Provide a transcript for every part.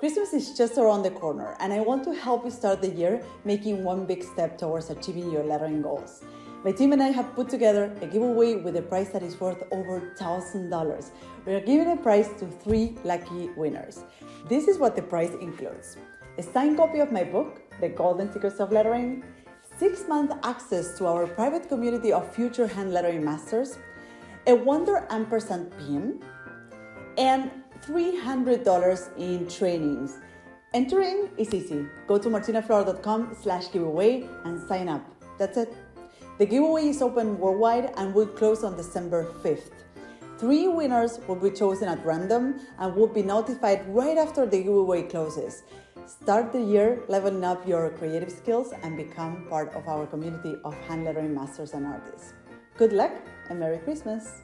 Christmas is just around the corner, and I want to help you start the year making one big step towards achieving your lettering goals. My team and I have put together a giveaway with a prize that is worth over $1,000. We are giving a prize to 3 lucky winners. This is what the prize includes: a signed copy of my book, The Golden Secrets of Lettering, 6-month access to our private community of future hand lettering masters, a Wonder Ampersand pin, and $300 in trainings. Entering is easy. Go to martinaflora.com/giveaway and sign up. That's it. The giveaway is open worldwide and will close on December 5th. 3 winners will be chosen at random and will be notified right after the giveaway closes. Start the year leveling up your creative skills and become part of our community of hand lettering masters and artists. Good luck and Merry Christmas!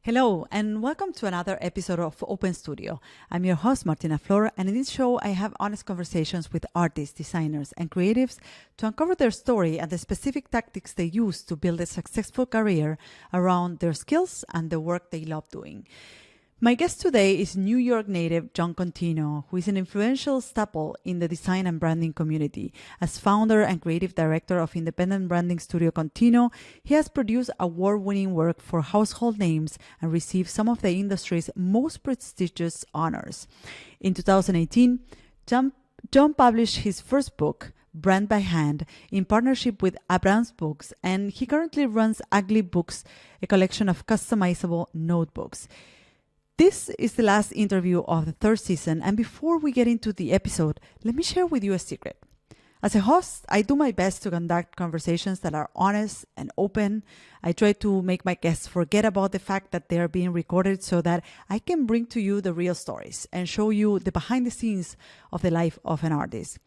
Hello, and welcome to another episode of Open Studio. I'm your host, Martina Flora, and in this show, I have honest conversations with artists, designers, and creatives to uncover their story and the specific tactics they use to build a successful career around their skills and the work they love doing. My guest today is New York native Jon Contino, who is an influential staple in the design and branding community. As founder and creative director of independent branding studio Contino, he has produced award-winning work for household names and received some of the industry's most prestigious honors. In 2018, Jon published his first book, Brand by Hand, in partnership with Abrams Books, and he currently runs Ugly Books, a collection of customizable notebooks. This is the last interview of the 3rd season, and before we get into the episode, let me share with you a secret. As a host, I do my best to conduct conversations that are honest and open. I try to make my guests forget about the fact that they are being recorded so that I can bring to you the real stories and show you the behind the scenes of the life of an artist.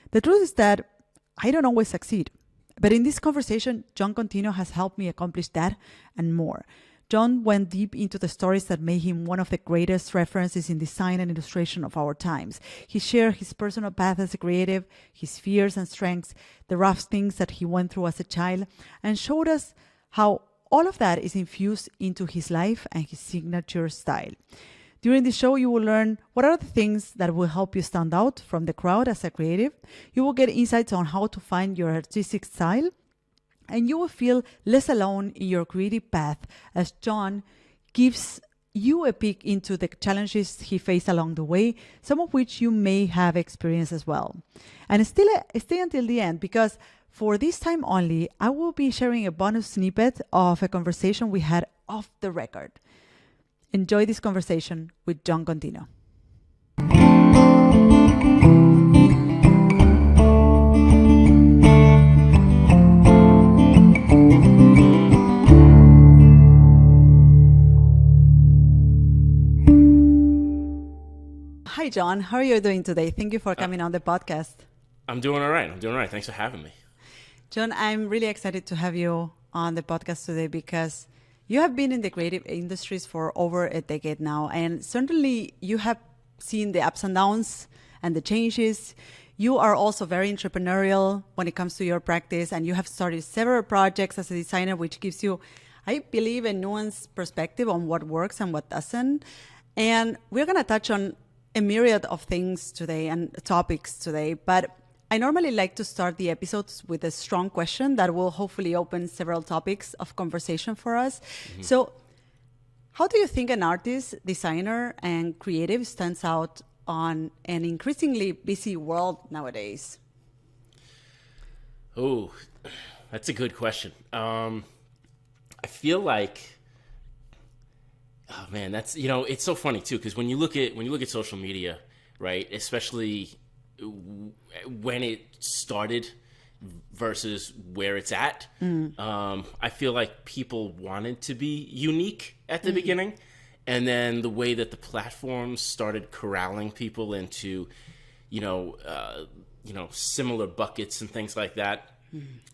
The truth is that I don't always succeed, but in this conversation, Jon Contino has helped me accomplish that and more. Jon went deep into the stories that made him one of the greatest references in design and illustration of our times. He shared his personal path as a creative, his fears and strengths, the rough things that he went through as a child, and showed us how all of that is infused into his life and his signature style. During the show, you will learn what are the things that will help you stand out from the crowd as a creative. You will get insights on how to find your artistic style, and you will feel less alone in your creative path as Jon gives you a peek into the challenges he faced along the way, some of which you may have experienced as well. And stay until the end, because for this time only, I will be sharing a bonus snippet of a conversation we had off the record. Enjoy this conversation with Jon Contino. Hi, Jon. How are you doing today? Thank you for coming on the podcast. I'm doing all right. Thanks for having me. Jon, I'm really excited to have you on the podcast today because you have been in the creative industries for over a decade now, and certainly you have seen the ups and downs and the changes. You are also very entrepreneurial when it comes to your practice, and you have started several projects as a designer, which gives you, I believe, a nuanced perspective on what works and what doesn't. And we're going to touch on a myriad of things today and topics today, but I normally like to start the episodes with a strong question that will hopefully open several topics of conversation for us. Mm-hmm. So how do you think an artist, designer, and creative stands out on an increasingly busy world nowadays? Oh, that's a good question. I feel like, oh man, that's, it's so funny too, because when you look at social media, right, especially when it started versus where it's at, I feel like people wanted to be unique at the beginning, and then the way that the platforms started corralling people into, similar buckets and things like that,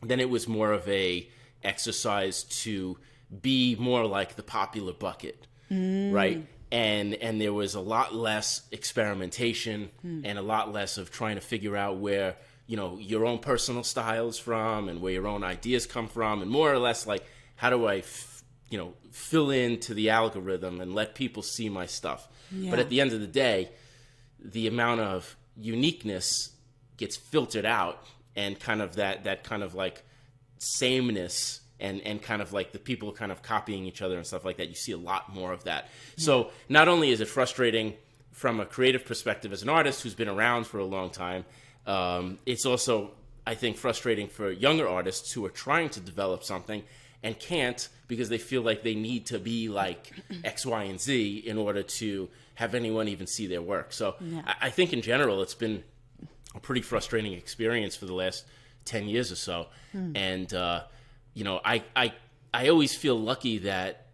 then it was more of a exercise to be more like the popular bucket. Right? And there was a lot less experimentation and a lot less of trying to figure out where, your own personal style is from and where your own ideas come from, and more or less like, how do I fill into the algorithm and let people see my stuff. Yeah. But at the end of the day, the amount of uniqueness gets filtered out, and kind of that kind of like sameness and kind of like the people kind of copying each other and stuff like that. You see a lot more of that. Yeah. So not only is it frustrating from a creative perspective as an artist who's been around for a long time, it's also, I think, frustrating for younger artists who are trying to develop something and can't because they feel like they need to be like X, Y, and Z in order to have anyone even see their work. So I think in general, it's been a pretty frustrating experience for the last 10 years or so. And, I always feel lucky that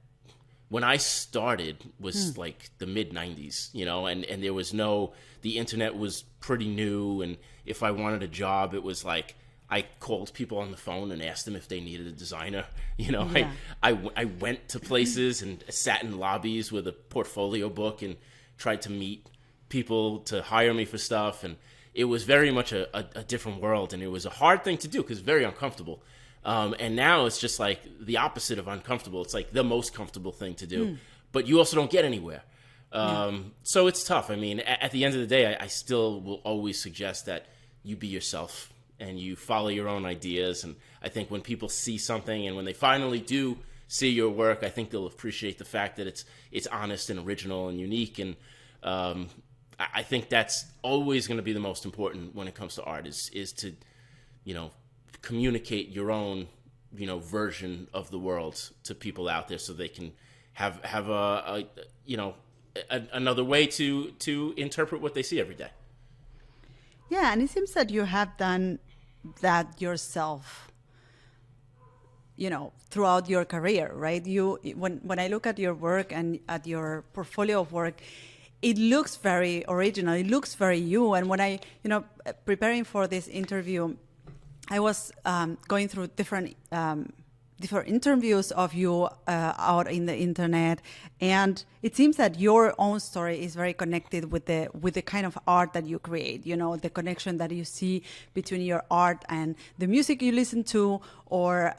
when I started was like the mid 90s, and there was the internet was pretty new. And if I wanted a job, it was like, I called people on the phone and asked them if they needed a designer. I went to places and sat in lobbies with a portfolio book and tried to meet people to hire me for stuff. And it was very much a different world. And it was a hard thing to do because it's very uncomfortable. And now it's just like the opposite of uncomfortable. It's like the most comfortable thing to do. But you also don't get anywhere. So it's tough. I mean, at the end of the day, I still will always suggest that you be yourself and you follow your own ideas. And I think when people see something and when they finally do see your work, I think they'll appreciate the fact that it's honest and original and unique. And I think that's always going to be the most important when it comes to art is to, communicate your own, version of the world to people out there so they can have another way to interpret what they see every day. Yeah, and it seems that you have done that yourself, throughout your career, right? When I look at your work and at your portfolio of work, it looks very original. It looks very you. And when I, preparing for this interview, I was going through different interviews of you out in the internet, and it seems that your own story is very connected with the kind of art that you create. The connection that you see between your art and the music you listen to, or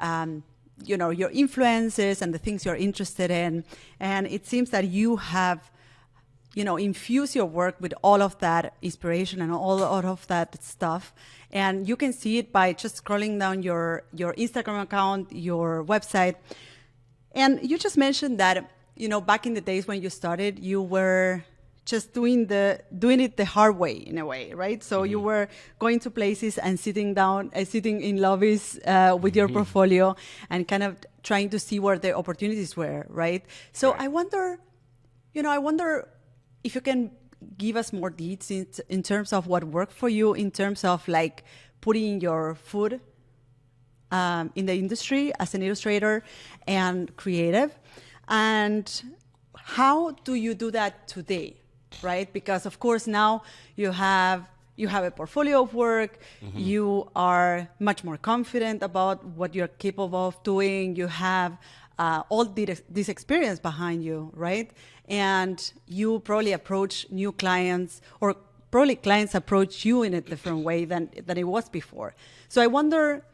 your influences and the things you're interested in. And it seems that you have infuse your work with all of that inspiration and all of that stuff. And you can see it by just scrolling down your Instagram account, your website. And you just mentioned that, back in the days when you started, you were just doing it the hard way in a way, right? So you were going to places and sitting in lobbies with your portfolio and kind of trying to see where the opportunities were, right? So right. I wonder if you can give us more details in terms of what worked for you, in terms of like putting your foot in the industry as an illustrator and creative, and how do you do that today, right? Because of course now you have a portfolio of work, you are much more confident about what you're capable of doing, you have all this experience behind you, right? And you probably approach new clients, or probably clients approach you in a different way than it was before. So I wonder,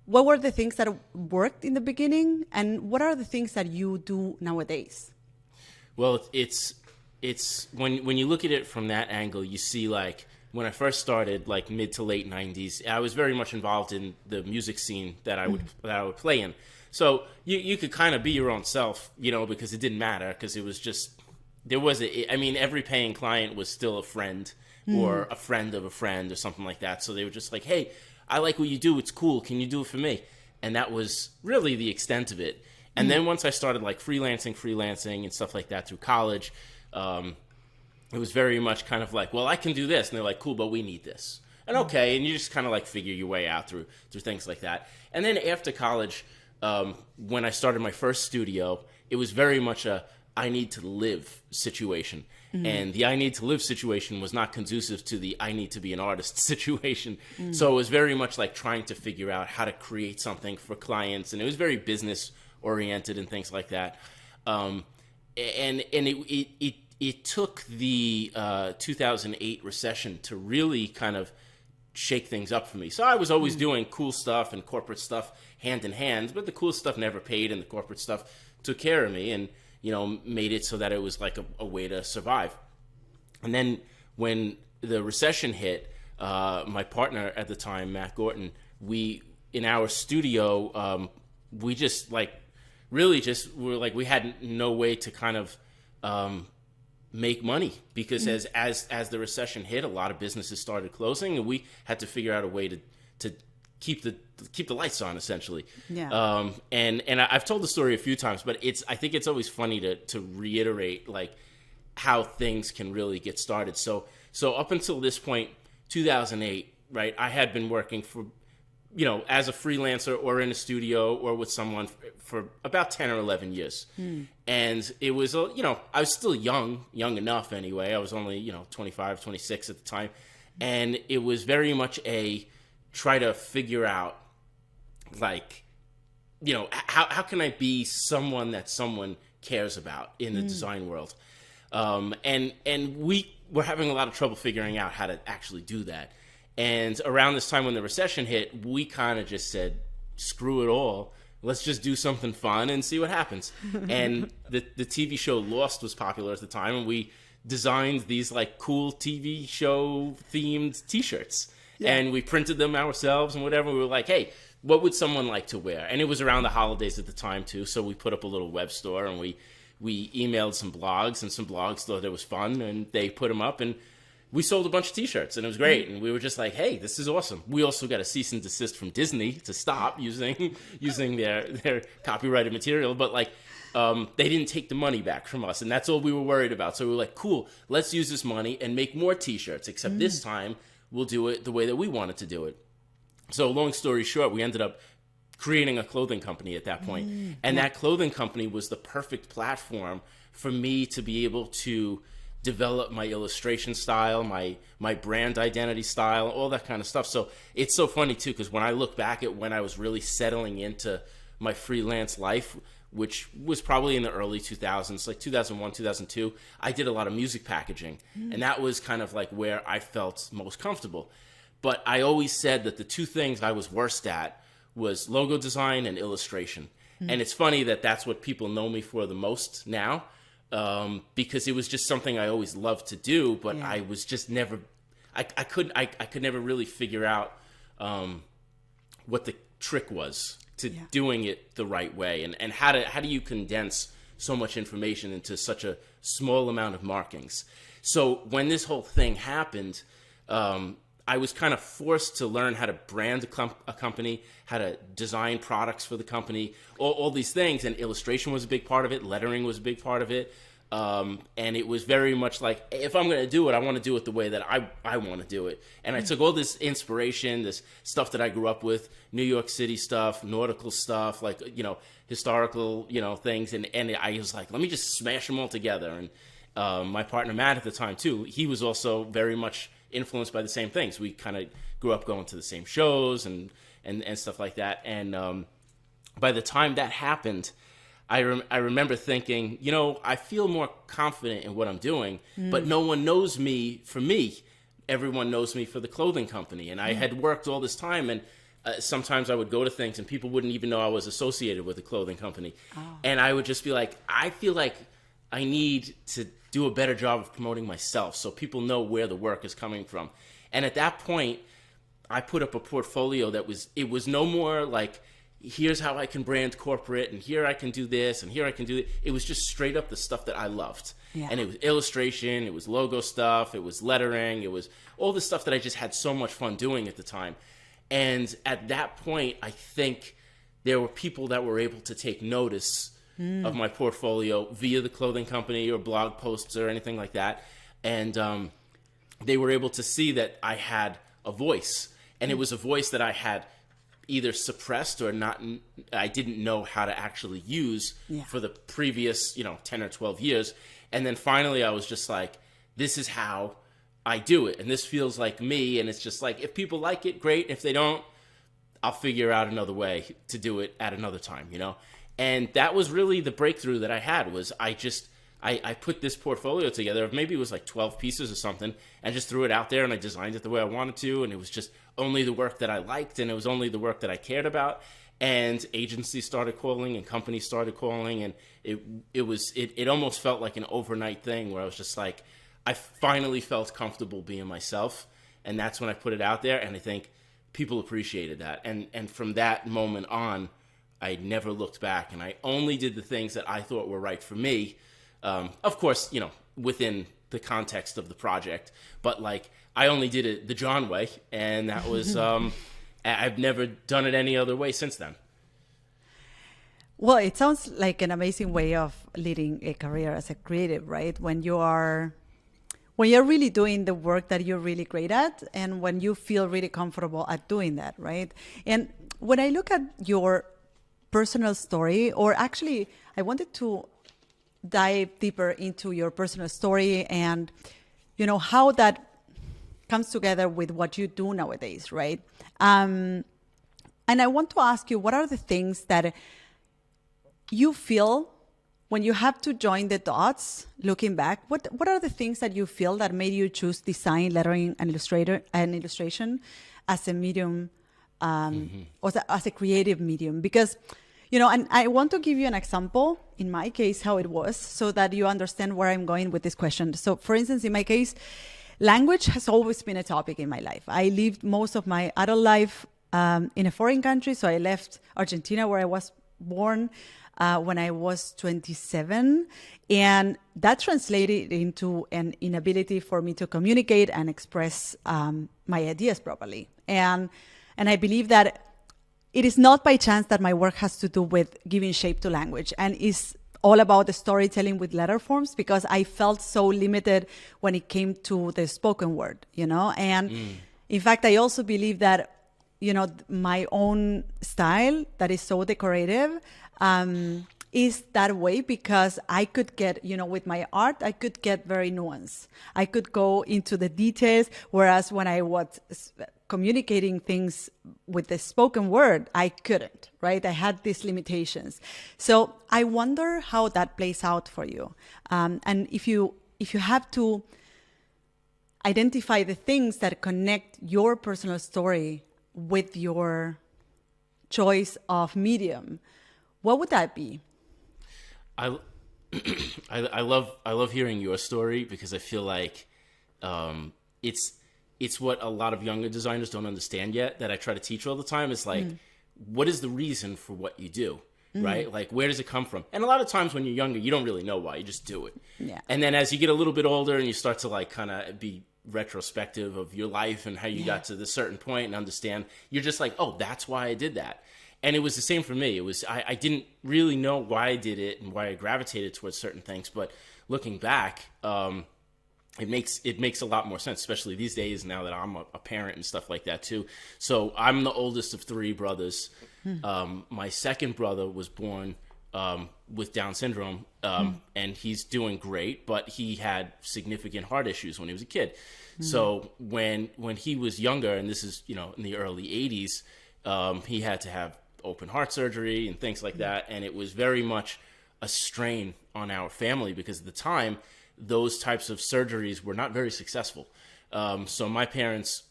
what were the things that worked in the beginning, and what are the things that you do nowadays? Well, it's when you look at it from that angle, you see like when I first started, like mid to late 90s, I was very much involved in the music scene that I would play in. So you could kind of be your own self, because it didn't matter, because it was just, every paying client was still a friend or a friend of a friend or something like that. So they were just like, hey, I like what you do. It's cool. Can you do it for me? And that was really the extent of it. And then once I started like freelancing and stuff like that through college, it was very much kind of like, well, I can do this. And they're like, cool, but we need this. And okay. And you just kind of like figure your way out through things like that. And then after college, when I started my first studio, it was very much a I need to live situation. And the I need to live situation was not conducive to the I need to be an artist situation. So it was very much like trying to figure out how to create something for clients. And it was very business oriented and things like that. And it took the 2008 recession to really kind of shake things up for me. So I was always doing cool stuff and corporate stuff hand in hand, but the cool stuff never paid and the corporate stuff took care of me and, made it so that it was like a way to survive. And then when the recession hit, my partner at the time, Matt Gorton, we, in our studio, we just like, really just were like, we had no way to kind of make money because as the recession hit, a lot of businesses started closing and we had to figure out a way to keep the lights on, essentially. Yeah. And I've told the story a few times, but I think it's always funny to reiterate like how things can really get started. So up until this point, 2008, right, I had been working for, as a freelancer or in a studio or with someone for about 10 or 11 years. And it was, I was still young enough anyway. I was only, 25, 26 at the time. And it was very much try to figure out, like, how can I be someone that someone cares about in the design world? And we were having a lot of trouble figuring out how to actually do that. And around this time when the recession hit, we kind of just said, screw it all. Let's just do something fun and see what happens. And the TV show Lost was popular at the time, and we designed these like cool TV show themed t-shirts. Yeah. And we printed them ourselves and whatever. We were like, hey, what would someone like to wear? And it was around the holidays at the time too. So we put up a little web store and we emailed some blogs, and some blogs thought it was fun and they put them up, and we sold a bunch of t-shirts and it was great. And we were just like, hey, this is awesome. We also got a cease and desist from Disney to stop using their copyrighted material. But like, they didn't take the money back from us, and that's all we were worried about. So we were like, cool, let's use this money and make more t-shirts, except this time we'll do it the way that we wanted to do it. So long story short, we ended up creating a clothing company at that point. And that clothing company was the perfect platform for me to be able to develop my illustration style, my brand identity style, all that kind of stuff. So it's so funny too, because when I look back at when I was really settling into my freelance life, which was probably in the early 2000s, like 2001, 2002, I did a lot of music packaging. And that was kind of like where I felt most comfortable. But I always said that the two things I was worst at was logo design and illustration. And it's funny that that's what people know me for the most now, because it was just something I always loved to do, but I was just never, I could never really figure out what the trick was to doing it the right way, and how do you condense so much information into such a small amount of markings. So when this whole thing happened, I was kind of forced to learn how to brand a company, how to design products for the company, all these things. And illustration was a big part of it. Lettering was a big part of it. And it was very much like, if I'm going to do it, I want to do it the way that I want to do it. And I took all this inspiration, this stuff that I grew up with, New York City stuff, nautical stuff, like, historical, things. And I was like, let me just smash them all together. And my partner, Matt, at the time, too, he was also very much influenced by the same things. We kind of grew up going to the same shows and stuff like that. And by the time that happened, I remember thinking, I feel more confident in what I'm doing, but no one knows me for me. Everyone knows me for the clothing company. And I had worked all this time, and sometimes I would go to things and people wouldn't even know I was associated with a clothing company. Oh. And I would just be like, I feel like I need to do a better job of promoting myself so people know where the work is coming from. And at that point, I put up a portfolio that was no more like, here's how I can brand corporate, and here I can do this, and here I can do it. It was just straight up the stuff that I loved. Yeah. And it was illustration, it was logo stuff, it was lettering, it was all the stuff that I just had so much fun doing at the time. And at that point, I think there were people that were able to take notice of my portfolio via the clothing company or blog posts or anything like that. And they were able to see that I had a voice, and it was a voice that I had either suppressed or not, I didn't know how to actually use for the previous, 10 or 12 years. And then finally I was just like, this is how I do it. And this feels like me. And it's just like, if people like it, great. If they don't, I'll figure out another way to do it at another time, And that was really the breakthrough that I had, was I put this portfolio together of, maybe it was like 12 pieces or something, and just threw it out there, and I designed it the way I wanted to, and it was just only the work that I liked, and it was only the work that I cared about. and agencies started calling and companies started calling, and it almost felt like an overnight thing where I was just like, I finally felt comfortable being myself, and that's when I put it out there, and I think people appreciated that, and from that moment on, I never looked back, and I only did the things that I thought were right for me. Of course, within the context of the project, but like I only did it the Jon way, and that was I've never done it any other way since then. Well, it sounds like an amazing way of leading a career as a creative, right? When you're really doing the work that you're really great at, and when you feel really comfortable at doing that, right? And when I look at your personal story, or actually, I wanted to dive deeper into your personal story and, how that comes together with what you do nowadays, right? And I want to ask you, what are the things that you feel when you have to join the dots, looking back? What are the things that you feel that made you choose design, lettering, and illustration as a medium, or as a creative medium? Because, and I want to give you an example, in my case, how it was, so that you understand where I'm going with this question. So, for instance, in my case, language has always been a topic in my life. I lived most of my adult life in a foreign country. So I left Argentina, where I was born, when I was 27. And that translated into an inability for me to communicate and express my ideas properly. And I believe that it is not by chance that my work has to do with giving shape to language, and is all about the storytelling with letter forms, because I felt so limited when it came to the spoken word, and in fact, I also believe that, my own style that is so decorative, is that way because I could get, with my art, I could get very nuanced. I could go into the details, whereas when I was communicating things with the spoken word, I couldn't, right? I had these limitations. So I wonder how that plays out for you. And if you have to identify the things that connect your personal story with your choice of medium, what would that be? I love hearing your story, because I feel like it's what a lot of younger designers don't understand yet, that I try to teach all the time. It's like, what is the reason for what you do, right? Like, where does it come from? And a lot of times when you're younger, you don't really know why. You just do it. Yeah. And then as you get a little bit older and you start to like kind of be retrospective of your life and how you got to this certain point and understand, you're just like, oh, that's why I did that. And it was the same for me. It was, I didn't really know why I did it and why I gravitated towards certain things. But looking back, it makes a lot more sense, especially these days now that I'm a parent and stuff like that too. So I'm the oldest of three brothers. My second brother was born with Down syndrome, and he's doing great, but he had significant heart issues when he was a kid. So when he was younger, and this is, in the early 80s, he had to have open heart surgery and things like that. And it was very much a strain on our family, because at the time, those types of surgeries were not very successful. So my parents,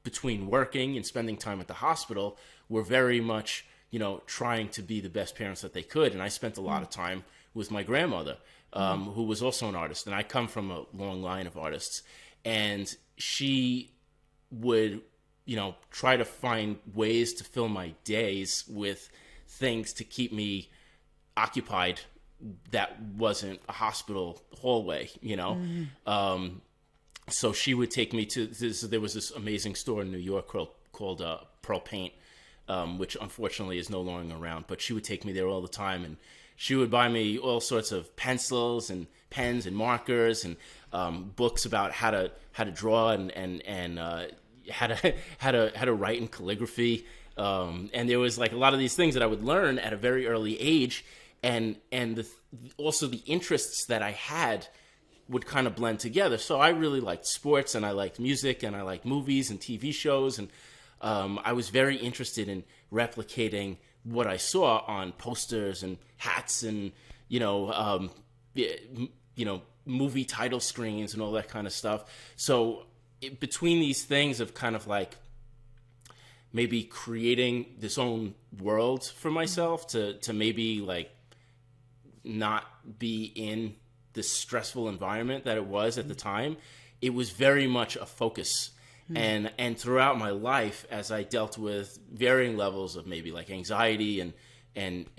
between working and spending time at the hospital, were very much, trying to be the best parents that they could. And I spent a lot of time with my grandmother, who was also an artist. And I come from a long line of artists. And she would, try to find ways to fill my days with things to keep me occupied that wasn't a hospital hallway, So she would take me to this. There was this amazing store in New York called Pearl Paint, which unfortunately is no longer around. But she would take me there all the time, and she would buy me all sorts of pencils and pens and markers and books about how to draw and how to write in calligraphy. And there was like a lot of these things that I would learn at a very early age. And also the interests that I had would kind of blend together. So I really liked sports, and I liked music, and I liked movies and TV shows. And I was very interested in replicating what I saw on posters and hats and, movie title screens and all that kind of stuff. So between these things of kind of like maybe creating this own world for myself to maybe like not be in this stressful environment that it was at the time. It was very much a focus. And throughout my life, as I dealt with varying levels of maybe like anxiety and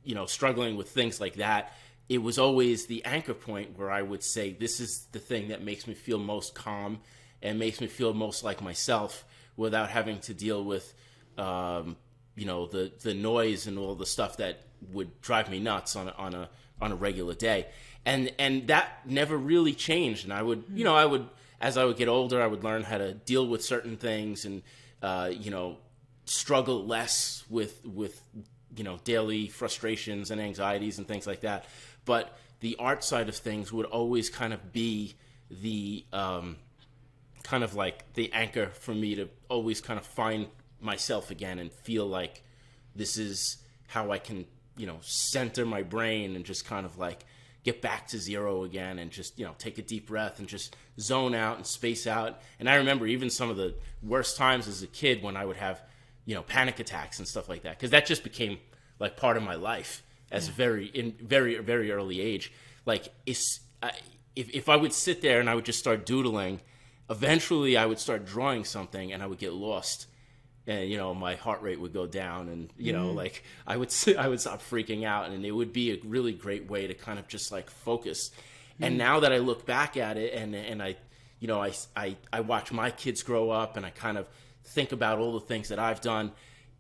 you know, struggling with things like that, it was always the anchor point where I would say, this is the thing that makes me feel most calm and makes me feel most like myself without having to deal with, you know, the noise and all the stuff that would drive me nuts on a regular day. And that never really changed. And I would, you know, as I would get older, I would learn how to deal with certain things and, you know, struggle less with, you know, daily frustrations and anxieties and things like that. But the art side of things would always kind of be the, kind of like the anchor for me to always kind of find myself again and feel like this is how I can, you know, center my brain and just kind of like get back to zero again and just, you know, take a deep breath and just zone out and space out. And I remember even some of the worst times as a kid when I would have, you know, panic attacks and stuff like that, because that just became like part of my life as very early age. Like if I would sit there and I would just start doodling, eventually I would start drawing something and I would get lost. And, you know, my heart rate would go down and, you know, like I would stop freaking out, and it would be a really great way to kind of just like focus. And now that I look back at it and I, you know, I watch my kids grow up and I kind of think about all the things that I've done,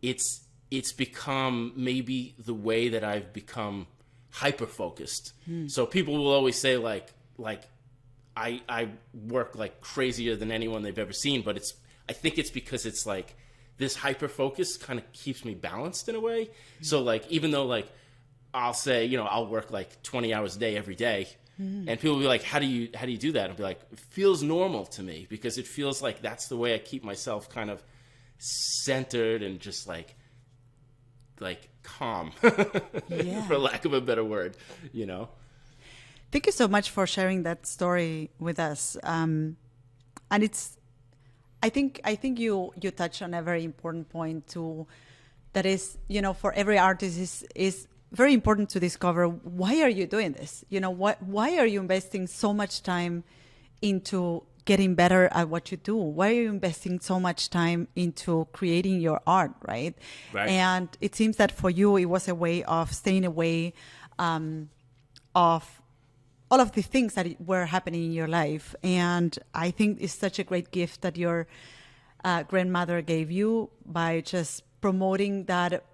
it's become maybe the way that I've become hyper focused. So people will always say like I work like crazier than anyone they've ever seen, but I think it's because it's like this hyper focus kind of keeps me balanced in a way. So like, even though like I'll say, you know, I'll work like 20 hours a day every day, and people will be like, how do you do that? I'll be like, it feels normal to me, because it feels like that's the way I keep myself kind of centered and just like calm, for lack of a better word, you know? Thank you so much for sharing that story with us. And I think you touch on a very important point too. That is, you know, for every artist is very important to discover, why are you doing this? You know, why are you investing so much time into getting better at what you do? Why are you investing so much time into creating your art, right? And it seems that for you, it was a way of staying away of all of the things that were happening in your life. And I think it's such a great gift that your grandmother gave you by just promoting that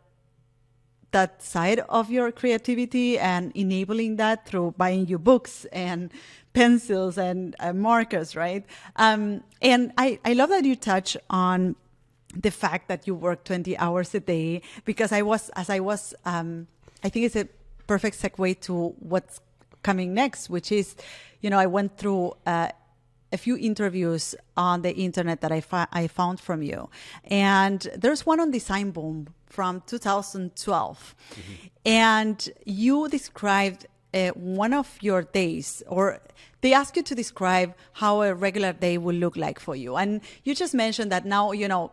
side of your creativity and enabling that through buying you books and pencils and markers, right? And I love that you touch on the fact that you work 20 hours a day, because I think it's a perfect segue to what's coming next, which is, you know, I went through a few interviews on the internet that I found from you, and there's one on Design Boom from 2012, and you described one of your days, or they ask you to describe how a regular day will look like for you, and you just mentioned that now, you know,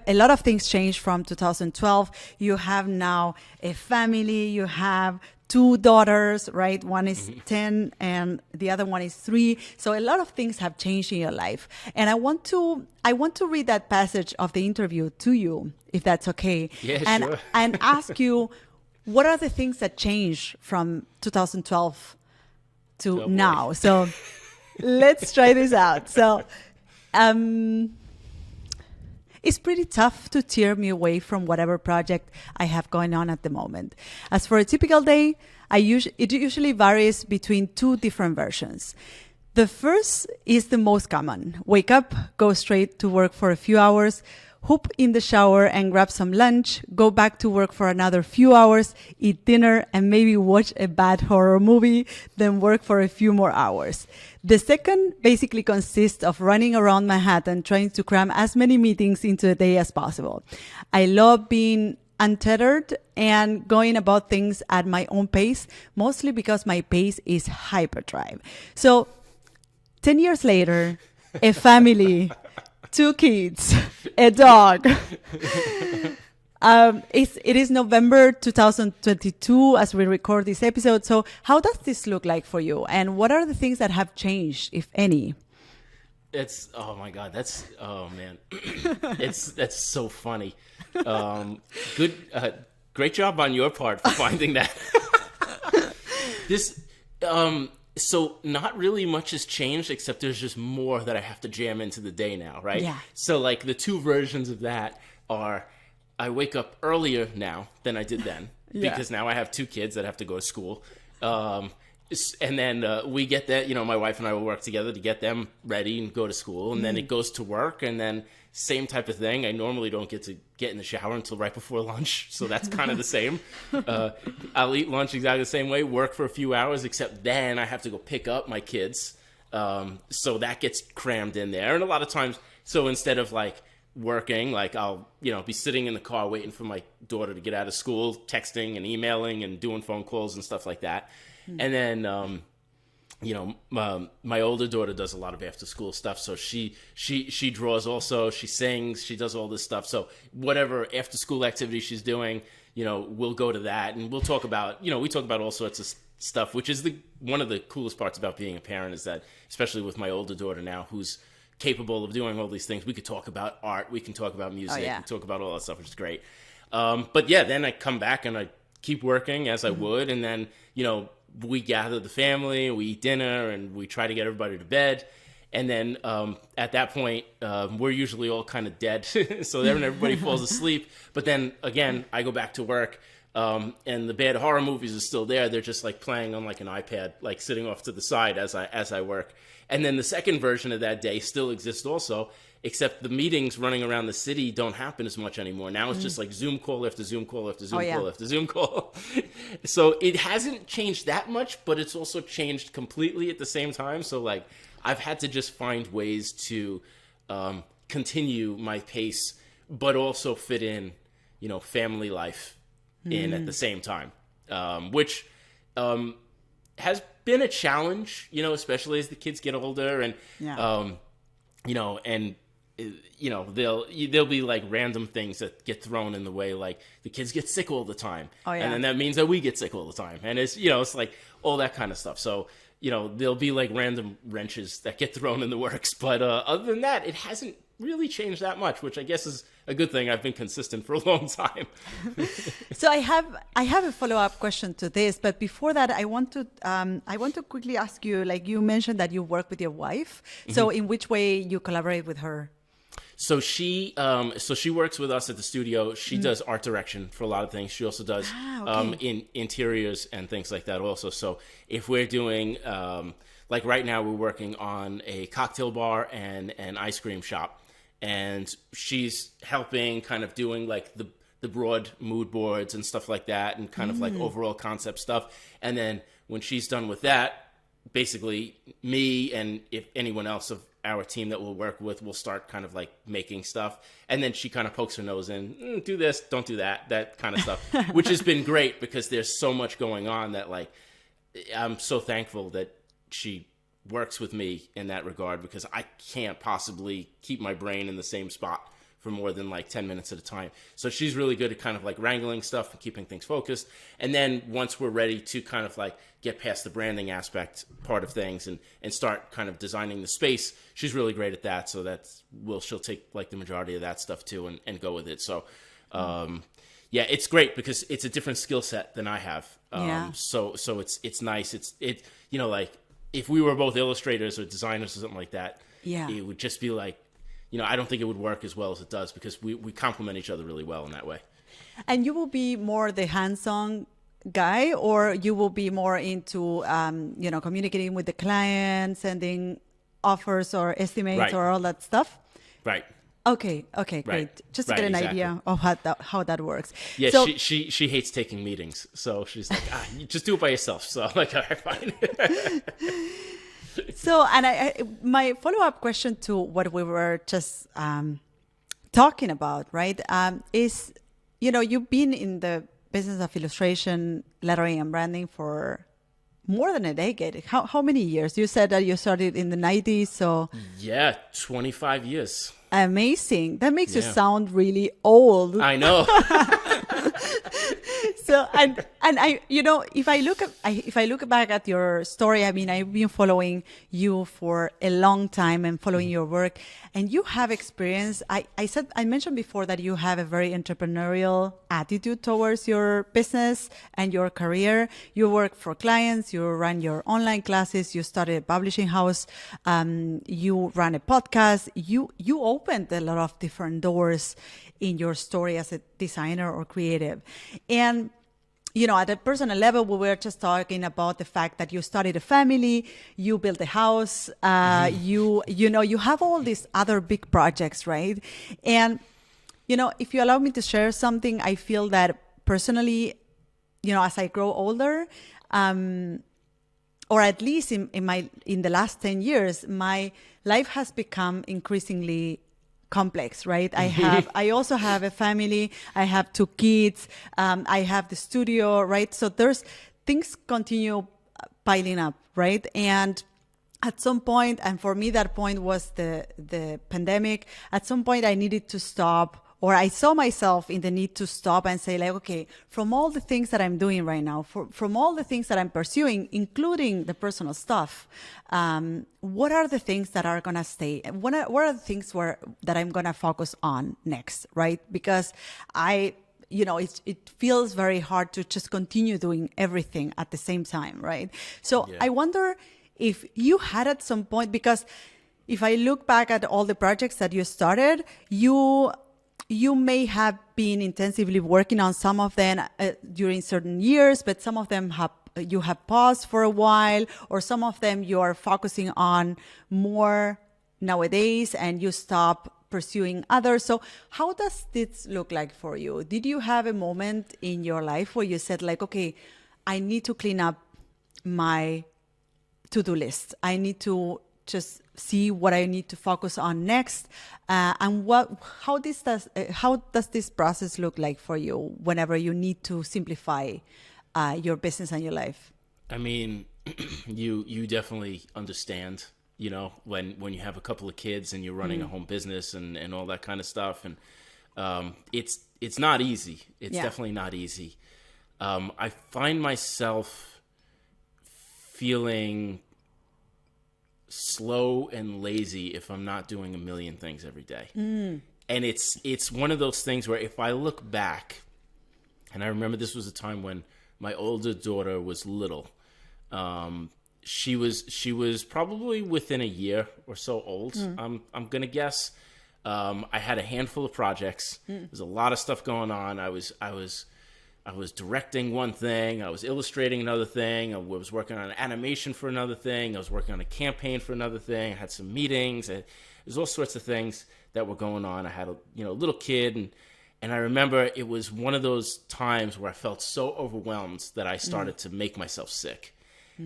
a lot of things changed from 2012. You have now a family, you have 2 daughters, right? One is 10 and the other one is 3. So a lot of things have changed in your life. And I want to read that passage of the interview to you, if that's okay. Yeah, sure. And ask you, what are the things that changed from 2012 to now? So let's try this out. So, it's pretty tough to tear me away from whatever project I have going on at the moment. As for a typical day, it usually varies between 2 different versions. The first is the most common. Wake up, go straight to work for a few hours, hoop in the shower and grab some lunch, go back to work for another few hours, eat dinner, and maybe watch a bad horror movie, then work for a few more hours. The second basically consists of running around Manhattan trying to cram as many meetings into a day as possible. I love being untethered and going about things at my own pace, mostly because my pace is hyperdrive. So 10 years later, a family, 2 kids, A dog. It is November 2022 as we record this episode. So how does this look like for you? And what are the things that have changed, if any? Oh my God, that's so funny. Great job on your part for finding that. So not really much has changed, except there's just more that I have to jam into the day now, right? Yeah. So like the two versions of that are, I wake up earlier now than I did then, because now I have two kids that have to go to school. And then we get that, my wife and I will work together to get them ready and go to school. And then it goes to work, and then same type of thing. I normally don't get to get in the shower until right before lunch. So that's kind of the same. I'll eat lunch exactly the same way, work for a few hours, except then I have to go pick up my kids. So that gets crammed in there. And a lot of times, so instead of like working, like I'll, be sitting in the car waiting for my daughter to get out of school, texting and emailing and doing phone calls and stuff like that. And then, my older daughter does a lot of after school stuff. So she draws also, she sings, she does all this stuff. So whatever after school activity she's doing, we'll go to that, and we'll talk about, we talk about all sorts of stuff, which is one of the coolest parts about being a parent, is that, especially with my older daughter now, who's capable of doing all these things, we could talk about art, we can talk about music, we can talk about all that stuff, which is great. But yeah, then I come back and I keep working as I would, and then, we gather the family, we eat dinner, and we try to get everybody to bed. And then at that point, we're usually all kind of dead. So then everybody falls asleep. But then, again, I go back to work, and the bad horror movies are still there. They're just like playing on like an iPad, like sitting off to the side as I work. And then the second version of that day still exists also, except the meetings running around the city don't happen as much anymore. Now it's just like Zoom call after Zoom call after Zoom call after Zoom call. So it hasn't changed that much, but it's also changed completely at the same time. So like I've had to just find ways to continue my pace, but also fit in, family life in at the same time, which has been a challenge, especially as the kids get older, and there'll be like random things that get thrown in the way, like the kids get sick all the time, and then that means that we get sick all the time, and it's it's like all that kind of stuff. So there'll be like random wrenches that get thrown in the works, but other than that, it hasn't really changed that much, which I guess is a good thing. I've been consistent for a long time. So I have a follow-up question to this, but before that, I want to quickly ask you, like you mentioned that you work with your wife. So in which way you collaborate with her? So she works with us at the studio. She does art direction for a lot of things. She also does in interiors and things like that also. So if we're doing like right now, we're working on a cocktail bar and an ice cream shop, and she's helping kind of doing like the broad mood boards and stuff like that, and kind of like overall concept stuff. And then when she's done with that, basically me and if anyone else of our team that we'll work with will start kind of like making stuff, and then she kind of pokes her nose in, do this, don't do that kind of stuff, which has been great because there's so much going on that like I'm so thankful that she works with me in that regard, because I can't possibly keep my brain in the same spot for more than like 10 minutes at a time. So she's really good at kind of like wrangling stuff and keeping things focused. And then once we're ready to kind of like get past the branding aspect part of things and start kind of designing the space, she's really great at that. So she'll take like the majority of that stuff too and go with it. So yeah, it's great because it's a different skill set than I have. So it's nice. It like if we were both illustrators or designers or something like that, it would just be like, I don't think it would work as well as it does, because we complement each other really well in that way. And you will be more the hands-on guy, or you will be more into, communicating with the client, sending offers or estimates or all that stuff? Right. Okay, great. Just to get an idea of how that works. Yeah, so, she hates taking meetings, so she's like, you just do it by yourself. So I'm like, all right, fine. So, and my follow-up question to what we were just talking about, right, is, you've been in the business of illustration, lettering, and branding for more than a decade. How many years? You said that you started in the 90s, so... Yeah, 25 years. Amazing. That makes you Yeah. sound really old. I know. So and I, if I look back at your story, I mean, I've been following you for a long time and following your work, and you have experience. I mentioned before that you have a very entrepreneurial attitude towards your business and your career. You work for clients, you run your online classes, you started a publishing house, you run a podcast, you opened a lot of different doors in your story as a designer or creative. And at a personal level, we were just talking about the fact that you started a family, you built a house, you have all these other big projects, right? And, if you allow me to share something, I feel that personally, as I grow older, or at least in the last 10 years, my life has become increasingly complex, right? I also have a family. I have 2 kids. I have the studio, right? So there's things continue piling up, right? And at some point, and for me, that point was the pandemic. At some point, I needed to stop, or I saw myself in the need to stop and say, like, okay, from all the things that I'm doing right now, from all the things that I'm pursuing, including the personal stuff, what are the things that are going to stay? What are the things that I'm going to focus on next, right? Because it feels very hard to just continue doing everything at the same time, right? So Yeah. I wonder if you had at some point, because if I look back at all the projects that you started, you may have been intensively working on some of them during certain years, but some of them you have paused for a while, or some of them you are focusing on more nowadays and you stop pursuing others. So how does this look like for you? Did you have a moment in your life where you said, like, okay, I need to clean up my to-do list. I need to just see what I need to focus on next, and how does this process look like for you whenever you need to simplify your business and your life? I mean, you definitely understand, when you have a couple of kids and you're running a home business and all that kind of stuff, and it's not easy. It's definitely not easy. I find myself feeling slow and lazy if I'm not doing a million things every day. And it's one of those things where if I look back, and I remember this was a time when my older daughter was little. She was probably within a year or so old. I'm gonna guess. I had a handful of projects. There's a lot of stuff going on. I was directing one thing. I was illustrating another thing. I was working on an animation for another thing. I was working on a campaign for another thing. I had some meetings. There's all sorts of things that were going on. I had a little kid, and I remember it was one of those times where I felt so overwhelmed that I started to make myself sick.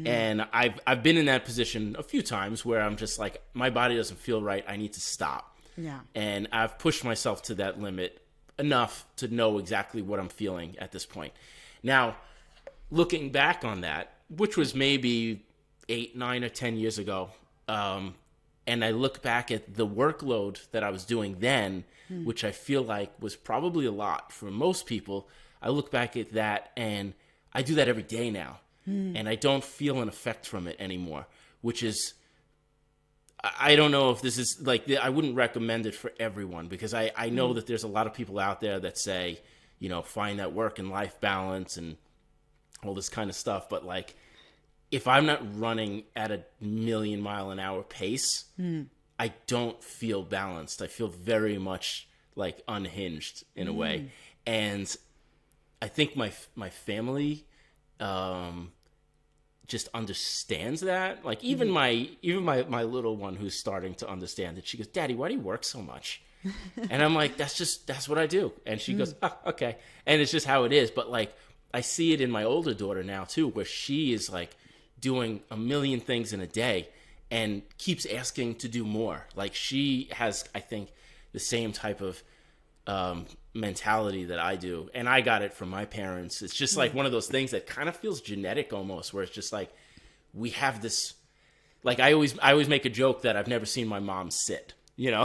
And I've been in that position a few times where I'm just like, my body doesn't feel right. I need to stop. Yeah. And I've pushed myself to that limit enough to know exactly what I'm feeling at this point. Now, looking back on that, which was maybe 8, 9, or 10 years ago, and I look back at the workload that I was doing then, which I feel like was probably a lot for most people. I look back at that, and I do that every day now, and I don't feel an effect from it anymore, which is, I don't know if this is like, I wouldn't recommend it for everyone, because I know that there's a lot of people out there that say, find that work and life balance and all this kind of stuff. But like, if I'm not running at a 1,000,000-mile-an-hour pace, I don't feel balanced. I feel very much like unhinged in a way. And I think my family, just understands that. Like even my little one, who's starting to understand it, she goes, "Daddy, why do you work so much?" And I'm like, that's what I do. And she goes, "Oh, okay." And it's just how it is. But like, I see it in my older daughter now too, where she is like doing a million things in a day and keeps asking to do more. Like she has, I think, the same type of mentality that I do, and I got it from my parents. It's just like one of those things that kind of feels genetic almost, where it's just like we have this, like I always make a joke that I've never seen my mom sit. I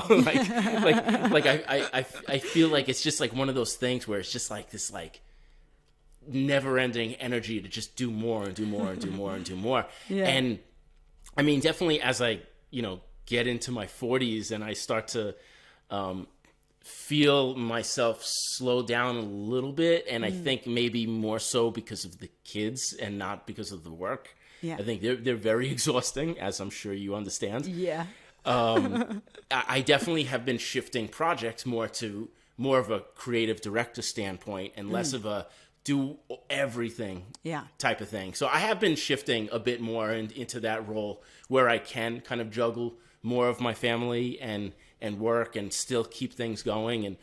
feel like it's just like one of those things where it's just like this like never ending energy to just do more and do more and do more and do more. Yeah. And I mean, definitely as I, get into my 40s and I start to feel myself slow down a little bit. And I think maybe more so because of the kids and not because of the work. Yeah. I think they're very exhausting, as I'm sure you understand. Yeah. I definitely have been shifting projects more of a creative director standpoint and less of a do everything type of thing. So I have been shifting a bit more into that role where I can kind of juggle more of my family and work and still keep things going. And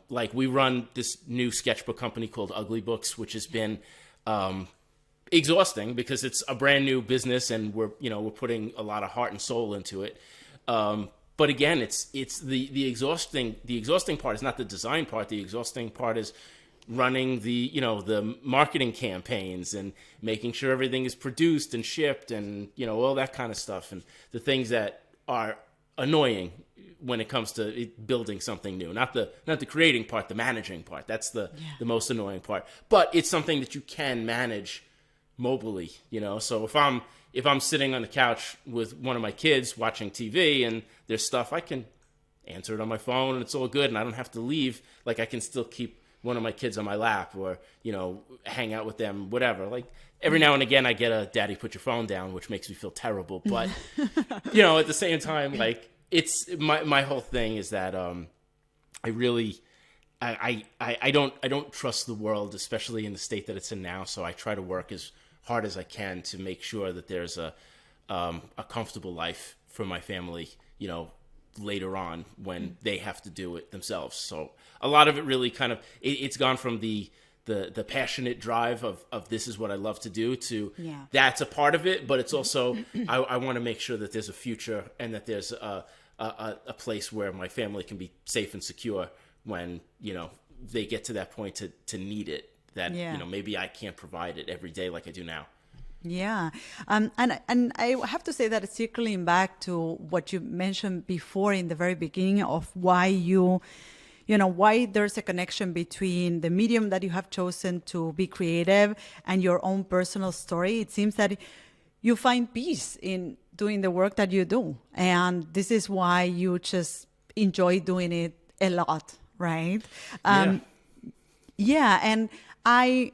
like we run this new sketchbook company called Ugly Books, which has been exhausting because it's a brand new business and we're putting a lot of heart and soul into it. But again, it's the exhausting part is not the design part. The exhausting part is running the marketing campaigns and making sure everything is produced and shipped and all that kind of stuff, and the things that are annoying when it comes to building something new. Not the creating part, the managing part. That's the most annoying part. But it's something that you can manage mobily, So if I'm sitting on the couch with one of my kids watching TV and there's stuff, I can answer it on my phone and it's all good and I don't have to leave. Like I can still keep one of my kids on my lap or, hang out with them, whatever. Like every now and again I get a daddy put your phone down, which makes me feel terrible. But, at the same time, like it's my whole thing is that I don't trust the world, especially in the state that it's in now. So I try to work as hard as I can to make sure that there's a comfortable life for my family, later on when they have to do it themselves. So a lot of it really kind of, it's gone from the passionate drive of this is what I love to do to that's a part of it, but it's also, I want to make sure that there's a future and that there's a place where my family can be safe and secure when, they get to that point to need it. That maybe I can't provide it every day like I do now. Yeah, and I have to say that circling back to what you mentioned before in the very beginning of why why there's a connection between the medium that you have chosen to be creative and your own personal story. It seems that you find peace in doing the work that you do, and this is why you just enjoy doing it a lot, right? Yeah, and I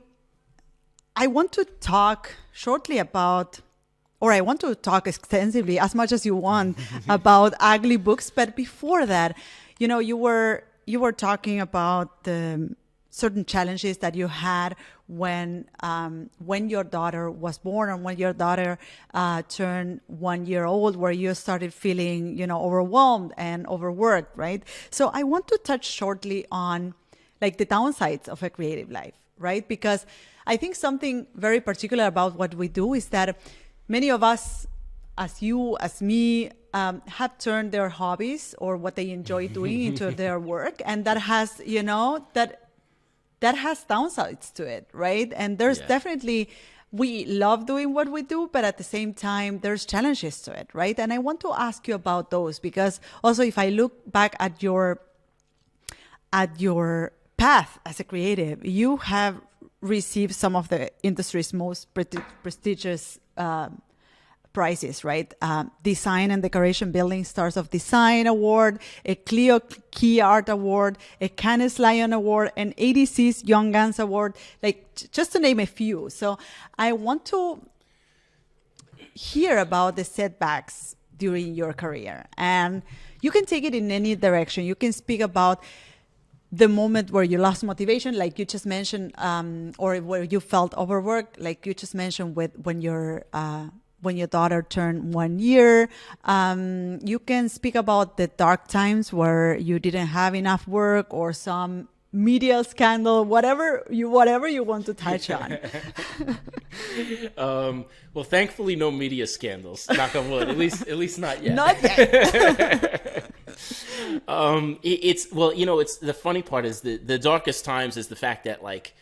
want to talk shortly about, or I want to talk extensively, as much as you want, about Ugly Books. But before that, you were talking about the certain challenges that you had when your daughter was born and when your daughter turned 1 year old, where you started feeling, overwhelmed and overworked, right? So I want to touch shortly on like the downsides of a creative life, right? Because I think something very particular about what we do is that many of us, as you, as me, have turned their hobbies or what they enjoy doing into their work. And that has, that has downsides to it, right? And there's definitely, we love doing what we do, but at the same time, there's challenges to it, right? And I want to ask you about those, because also if I look back at your path as a creative, you have received some of the industry's most prestigious prizes, right? Design and Decoration Building Stars of Design Award, a Clio Key Art Award, a Cannes Lion Award, an ADC's Young Guns Award, like just to name a few. So I want to hear about the setbacks during your career. And you can take it in any direction. You can speak about the moment where you lost motivation, like you just mentioned, or where you felt overworked, like you just mentioned with when your daughter turned 1 year. You can speak about the dark times where you didn't have enough work or some media scandal, whatever you want to touch on. Well, thankfully, no media scandals. Knock on wood. At least not yet. Not yet. It's the funny part is the darkest times is the fact that, like,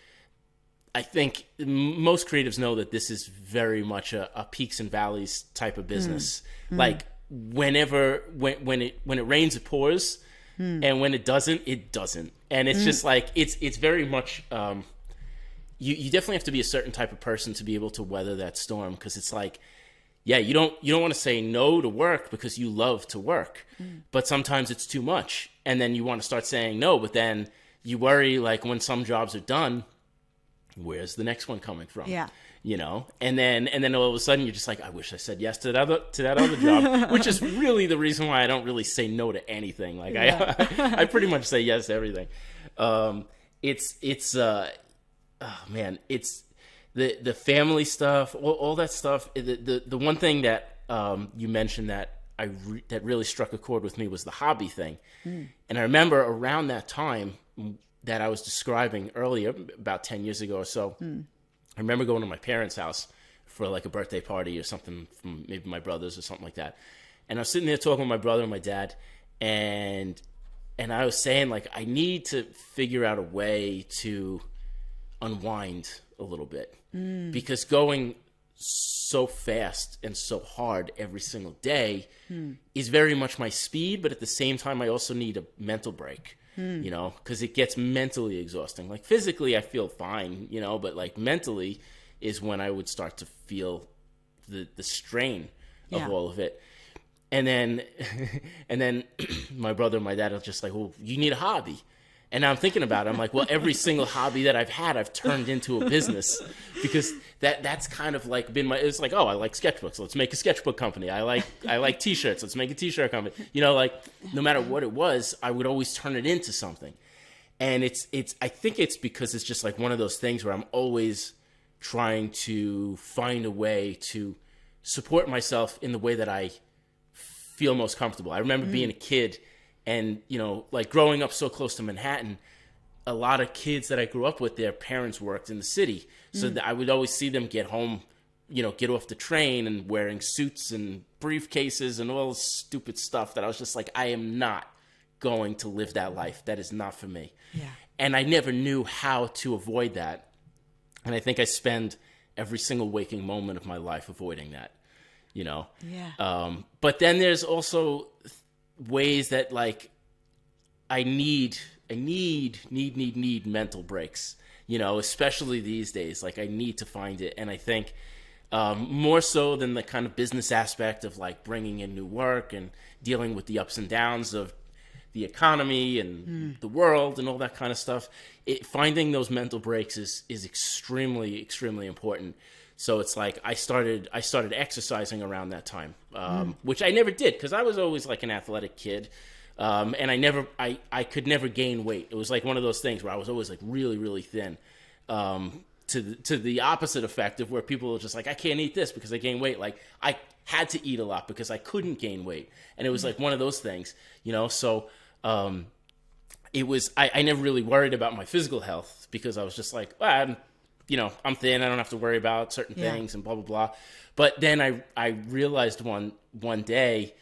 I think most creatives know that this is very much a peaks and valleys type of business. Like when it rains, it pours, and when it doesn't, it doesn't. And it's just like it's very much you definitely have to be a certain type of person to be able to weather that storm, because it's like, yeah, you don't want to say no to work because you love to work, but sometimes it's too much, and then you want to start saying no, but then you worry, like, when some jobs are done, where's the next one coming from? Yeah. You know, and then all of a sudden you're just like, I wish I said yes to that other job, which is really the reason why I don't really say no to anything. Like I pretty much say yes to everything. It's the family stuff, all that stuff. The one thing that you mentioned that that really struck a chord with me was the hobby thing. And I remember around that time that I was describing earlier, about 10 years ago or so, I remember going to my parents' house for like a birthday party or something from maybe my brothers or something like that. And I was sitting there talking with my brother and my dad, and I was saying, like, I need to figure out a way to unwind a little bit, because going so fast and so hard every single day is very much my speed, but at the same time I also need a mental break. You know, because it gets mentally exhausting. Like, physically I feel fine, you know, but like mentally is when I would start to feel the strain of all of it. And then my brother and my dad are just like, well, you need a hobby. And now I'm thinking about it. I'm like, well, every single hobby that I've had, I've turned into a business, because that's kind of like been it's like, oh, I like sketchbooks, let's make a sketchbook company. I like t-shirts, let's make a t-shirt company. You know, like, no matter what it was, I would always turn it into something. And I think it's because it's just like one of those things where I'm always trying to find a way to support myself in the way that I feel most comfortable. I remember being a kid, and, you know, like, growing up so close to Manhattan, a lot of kids that I grew up with, their parents worked in the city. So that I would always see them get home, you know, get off the train and wearing suits and briefcases and all this stupid stuff that I was just like, I am not going to live that life. That is not for me. Yeah. And I never knew how to avoid that. And I think I spend every single waking moment of my life avoiding that, you know? Yeah. But then there's also ways that, like, I need mental breaks, you know, especially these days. Like, I need to find it. And I think more so than the kind of business aspect of, like, bringing in new work and dealing with the ups and downs of the economy and the world and all that kind of stuff, finding those mental breaks is extremely, extremely important. So it's like I started exercising around that time, which I never did, because I was always like an athletic kid, and I could never gain weight. It was like one of those things where I was always like really, really thin, to the opposite effect of where people were just like, I can't eat this because I gain weight. Like, I had to eat a lot because I couldn't gain weight, and it was like one of those things, you know. So it was I never really worried about my physical health, because I was just like, well, I'm thin, I don't have to worry about certain things and blah, blah, blah. But then I realized one day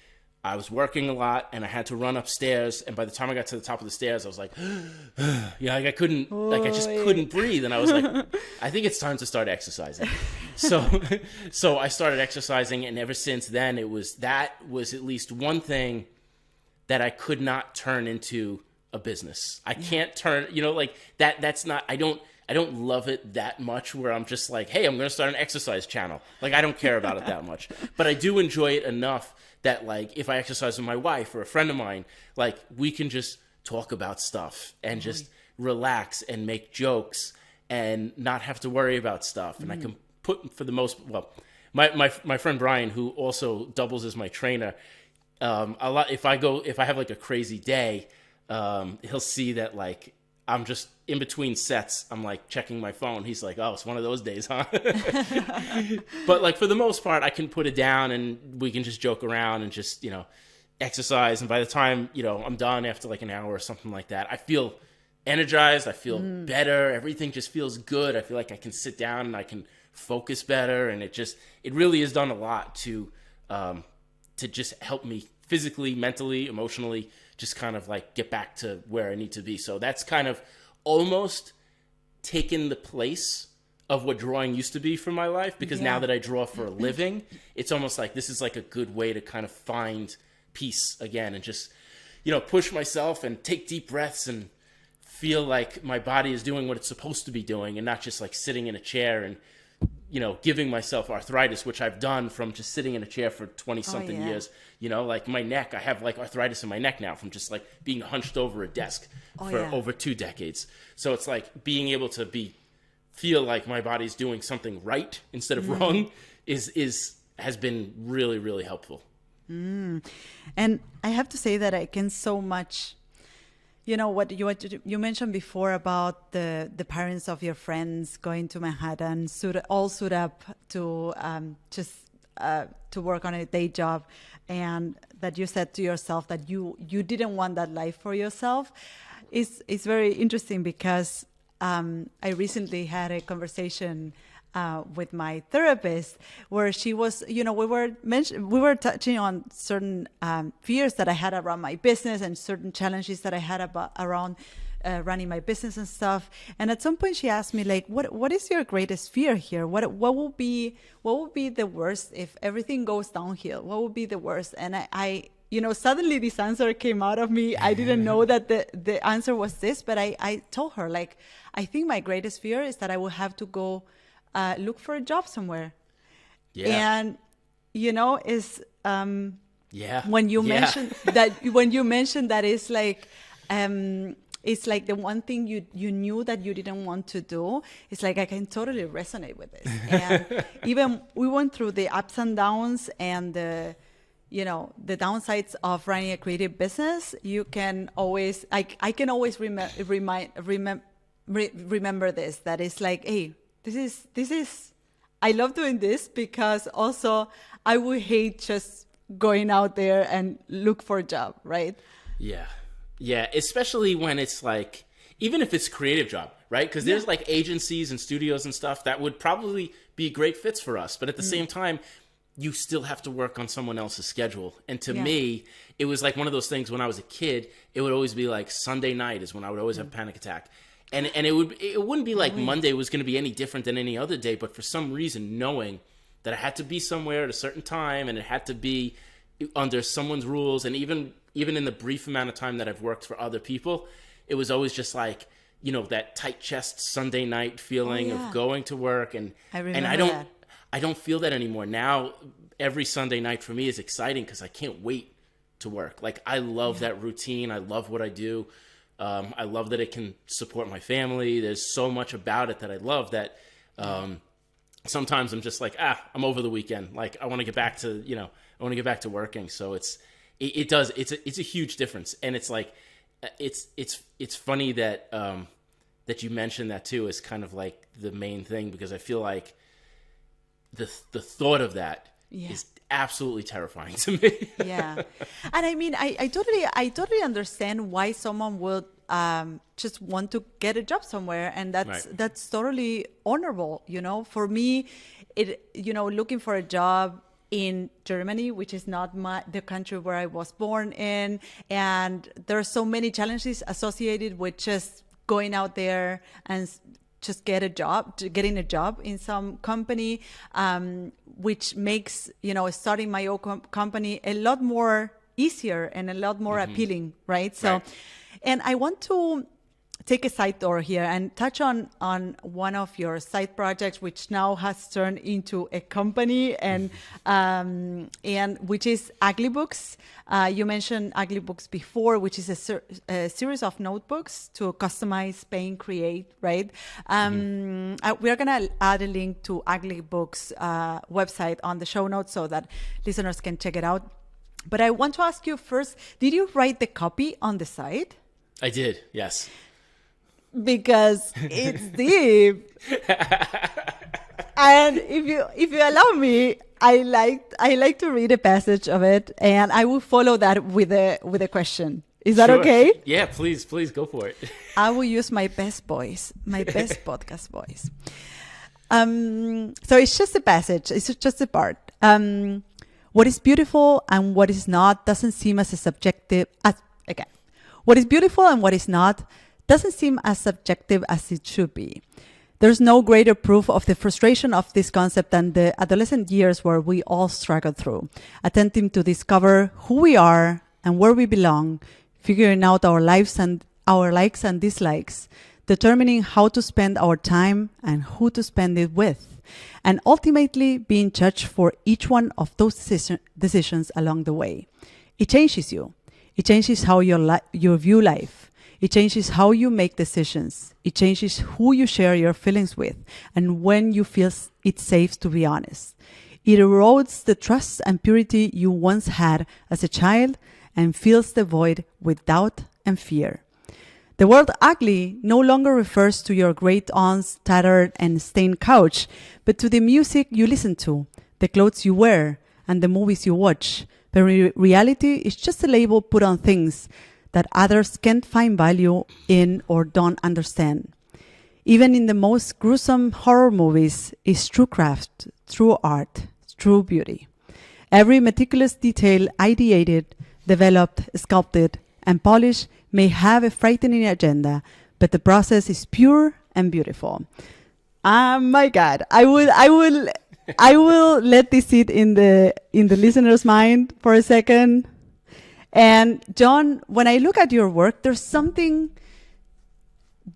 I was working a lot and I had to run upstairs. And by the time I got to the top of the stairs, I was like, like I couldn't breathe. And I was like, I think it's time to start exercising. So I started exercising. And ever since then, that was at least one thing that I could not turn into a business. I can't turn, like that's not, I don't love it that much where I'm just like, hey, I'm going to start an exercise channel. Like, I don't care about it that much. But I do enjoy it enough that, like, if I exercise with my wife or a friend of mine, like, we can just talk about stuff and just relax and make jokes and not have to worry about stuff. And I can put, for the most, my friend Brian, who also doubles as my trainer, a lot, if I have like a crazy day, he'll see that, like, I'm just in between sets, I'm like checking my phone. He's like, oh, it's one of those days, huh? But like, for the most part, I can put it down and we can just joke around and just, exercise. And by the time, I'm done after like an hour or something like that, I feel energized. I feel better. Everything just feels good. I feel like I can sit down and I can focus better. And it really has done a lot to just help me physically, mentally, emotionally, just kind of like get back to where I need to be. So that's kind of almost taken the place of what drawing used to be for my life, because now that I draw for a living, it's almost like this is like a good way to kind of find peace again and just, push myself and take deep breaths and feel like my body is doing what it's supposed to be doing and not just like sitting in a chair and, giving myself arthritis, which I've done from just sitting in a chair for 20 something years. Like my neck, I have like arthritis in my neck now from just like being hunched over a desk for over 2 decades. So it's like being able to feel like my body's doing something right instead of wrong has been really, really helpful. And I have to say that I can so much, what you mentioned before about the parents of your friends going to Manhattan, all suit up to to work on a day job, and that you said to yourself that you didn't want that life for yourself. It's very interesting because I recently had a conversation with my therapist where she was, we were touching on certain fears that I had around my business and certain challenges that I had around running my business and stuff. And at some point she asked me, like, what is your greatest fear here? What will be the worst if everything goes downhill? What would be the worst? And I suddenly this answer came out of me. I didn't know that the answer was this, but I told her, like, I think my greatest fear is that I will have to go look for a job somewhere. Yeah. And, when you mentioned that it's like the one thing you knew that you didn't want to do. It's like I can totally resonate with this. And even we went through the ups and downs and the downsides of running a creative business. You can always, I can always remember this, that it's like, hey, this is, I love doing this because also I would hate just going out there and look for a job, right? Yeah. Yeah. Especially when it's like, even if it's a creative job, right? Because there's like agencies and studios and stuff that would probably be great fits for us. But at the same time, you still have to work on someone else's schedule. And to me, it was like one of those things when I was a kid, it would always be like Sunday night is when I would always have a panic attack. And it wouldn't be like Monday was going to be any different than any other day. But for some reason, knowing that I had to be somewhere at a certain time and it had to be under someone's rules, and even in the brief amount of time that I've worked for other people, it was always just like, that tight chest Sunday night feeling of going to work. And I don't feel that anymore. Now, every Sunday night for me is exciting because I can't wait to work. Like, I love that routine. I love what I do. I love that it can support my family. There's so much about it that I love that sometimes I'm just like, I'm over the weekend. Like, I want to get back to, working. So it's a huge difference. And it's like, it's funny that you mentioned that too, is kind of like the main thing, because I feel like the thought of that is absolutely terrifying to me. Yeah. And I mean, I totally understand why someone would just want to get a job somewhere, and that's totally honorable. For me, looking for a job in Germany, which is not the country where I was born in, and there are so many challenges associated with just going out there and just getting a job in some company, which makes, starting my own company a lot more easier and a lot more appealing, right? So, and I want to take a side door here and touch on one of your side projects, which now has turned into a company, and which is Ugly Books. You mentioned Ugly Books before, which is a series of notebooks to customize, paint, create, right? We're going to add a link to Ugly Books website on the show notes so that listeners can check it out. But I want to ask you first, did you write the copy on the site? I did, yes. Because it's deep. And if you allow me, I like to read a passage of it, and I will follow that with a question. Is that okay? Yeah, please go for it. I will use my best voice, my best podcast voice. So it's just a passage. It's just a part. What is beautiful and what is not doesn't seem as subjective as What is beautiful and what is not doesn't seem as subjective as it should be. There's no greater proof of the frustration of this concept than the adolescent years where we all struggle through, attempting to discover who we are and where we belong, figuring out our lives and our likes and dislikes, determining how to spend our time and who to spend it with, and ultimately being judged for each one of those decisions along the way. It changes you. It changes how you view life. It changes how you make decisions. It changes who you share your feelings with and when you feel it's safe to be honest. It erodes the trust and purity you once had as a child and fills the void with doubt and fear. The word ugly no longer refers to your great aunt's tattered and stained couch, but to the music you listen to, the clothes you wear, and the movies you watch. But reality is just a label put on things that others can't find value in or don't understand. Even in the most gruesome horror movies is true craft, true art, true beauty. Every meticulous detail ideated, developed, sculpted, and polished may have a frightening agenda, but the process is pure and beautiful. My God, I will let this sit in the listener's mind for a second. And Jon, when I look at your work, there's something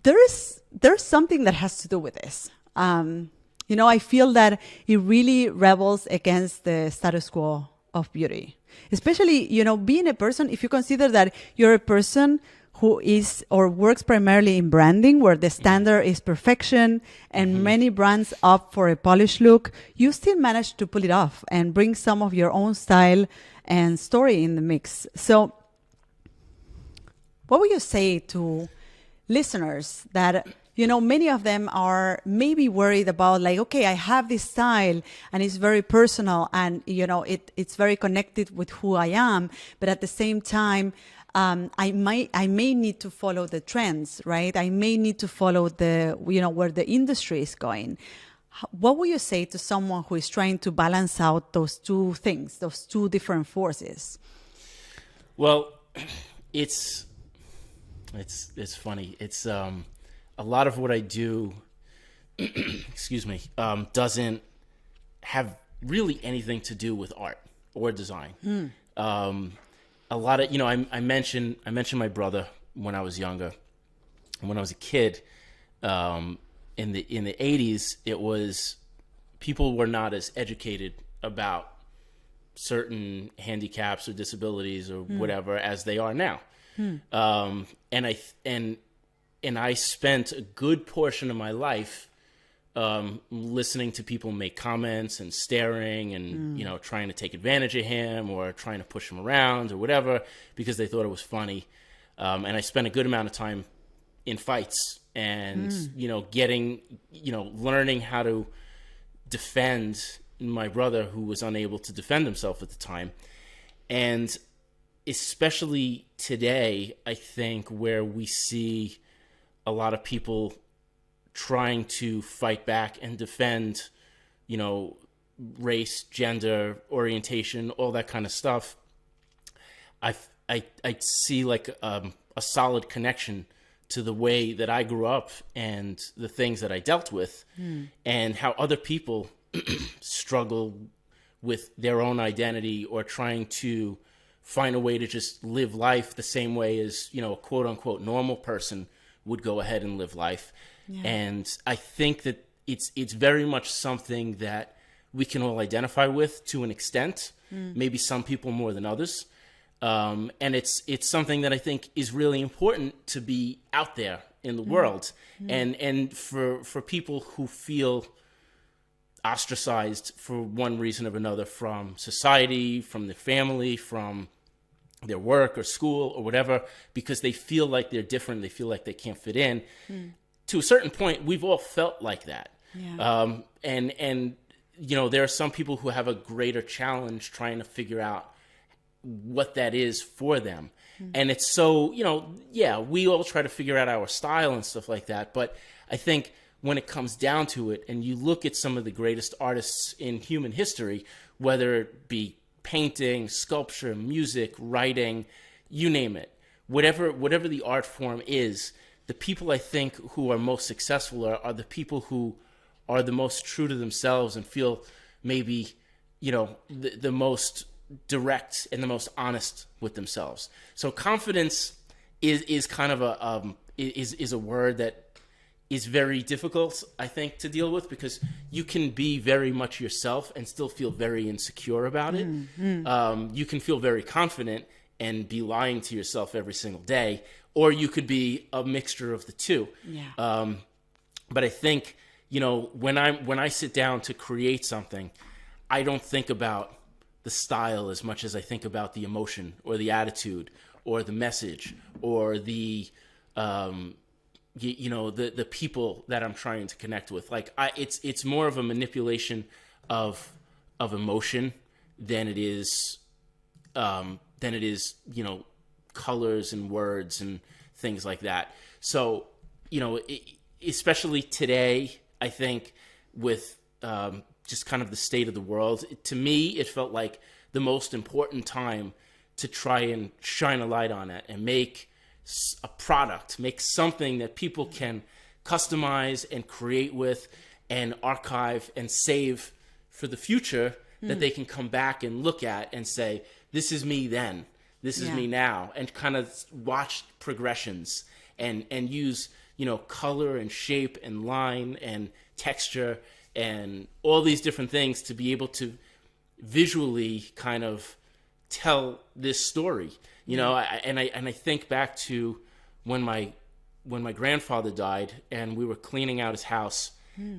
that has to do with this. I feel that it really rebels against the status quo of beauty. Especially, being a person, if you consider that you're a person who is or works primarily in branding, where the standard is perfection and many brands opt for a polished look, you still manage to pull it off and bring some of your own style and story in the mix. So what would you say to listeners that, many of them are maybe worried about like, okay, I have this style and it's very personal and, it's very connected with who I am. But at the same time, I may need to follow the trends, right? I may need to follow where the industry is going. What would you say to someone who is trying to balance out those two things, those two different forces? Well, it's funny. It's a lot of what I do, excuse me, doesn't have really anything to do with art or design. A lot of, I mentioned my brother when I was younger. When I was a kid, in the 80s, it was people were not as educated about certain handicaps or disabilities or whatever as they are now. And I spent a good portion of my life listening to people make comments and staring and trying to take advantage of him or trying to push him around or whatever because they thought it was funny. And I spent a good amount of time in fights and learning how to defend my brother who was unable to defend himself at the time. And especially today, I think, where we see a lot of people trying to fight back and defend, race, gender, orientation, all that kind of stuff, I see like a solid connection to the way that I grew up and the things that I dealt with and how other people struggle with their own identity or trying to find a way to just live life the same way as, a quote unquote normal person would go ahead and live life. Yeah. And I think that it's very much something that we can all identify with to an extent, maybe some people more than others. And it's something that I think is really important to be out there in the world. And for people who feel ostracized for one reason or another from society, from their family, from their work or school or whatever, because they feel like they're different, they feel like they can't fit in. To a certain point, we've all felt like that. Yeah. And there are some people who have a greater challenge trying to figure out what that is for them. And it's so, we all try to figure out our style and stuff like that. But I think when it comes down to it, and you look at some of the greatest artists in human history, whether it be painting, sculpture, music, writing, you name it, whatever the art form is, the people I think who are most successful are the people who are the most true to themselves and feel maybe, the most direct and the most honest with themselves. So confidence is kind of a word that is very difficult, I think, to deal with, because you can be very much yourself and still feel very insecure about it. You can feel very confident and be lying to yourself every single day, or you could be a mixture of the two. Yeah. But I think, when I sit down to create something, I don't think about the style as much as I think about the emotion or the attitude or the message or the the people that I'm trying to connect with. Like it's more of a manipulation of emotion than it is colors and words and things like that. So especially today, I think with just kind of the state of the world, to me it felt like the most important time to try and shine a light on it and make a product, make something that people can customize and create with and archive and save for the future, that they can come back and look at and say, this is me then, this is me now, and kind of watch progressions and use, color and shape and line and texture and all these different things to be able to visually kind of tell this story. I think back to when my grandfather died and we were cleaning out his house,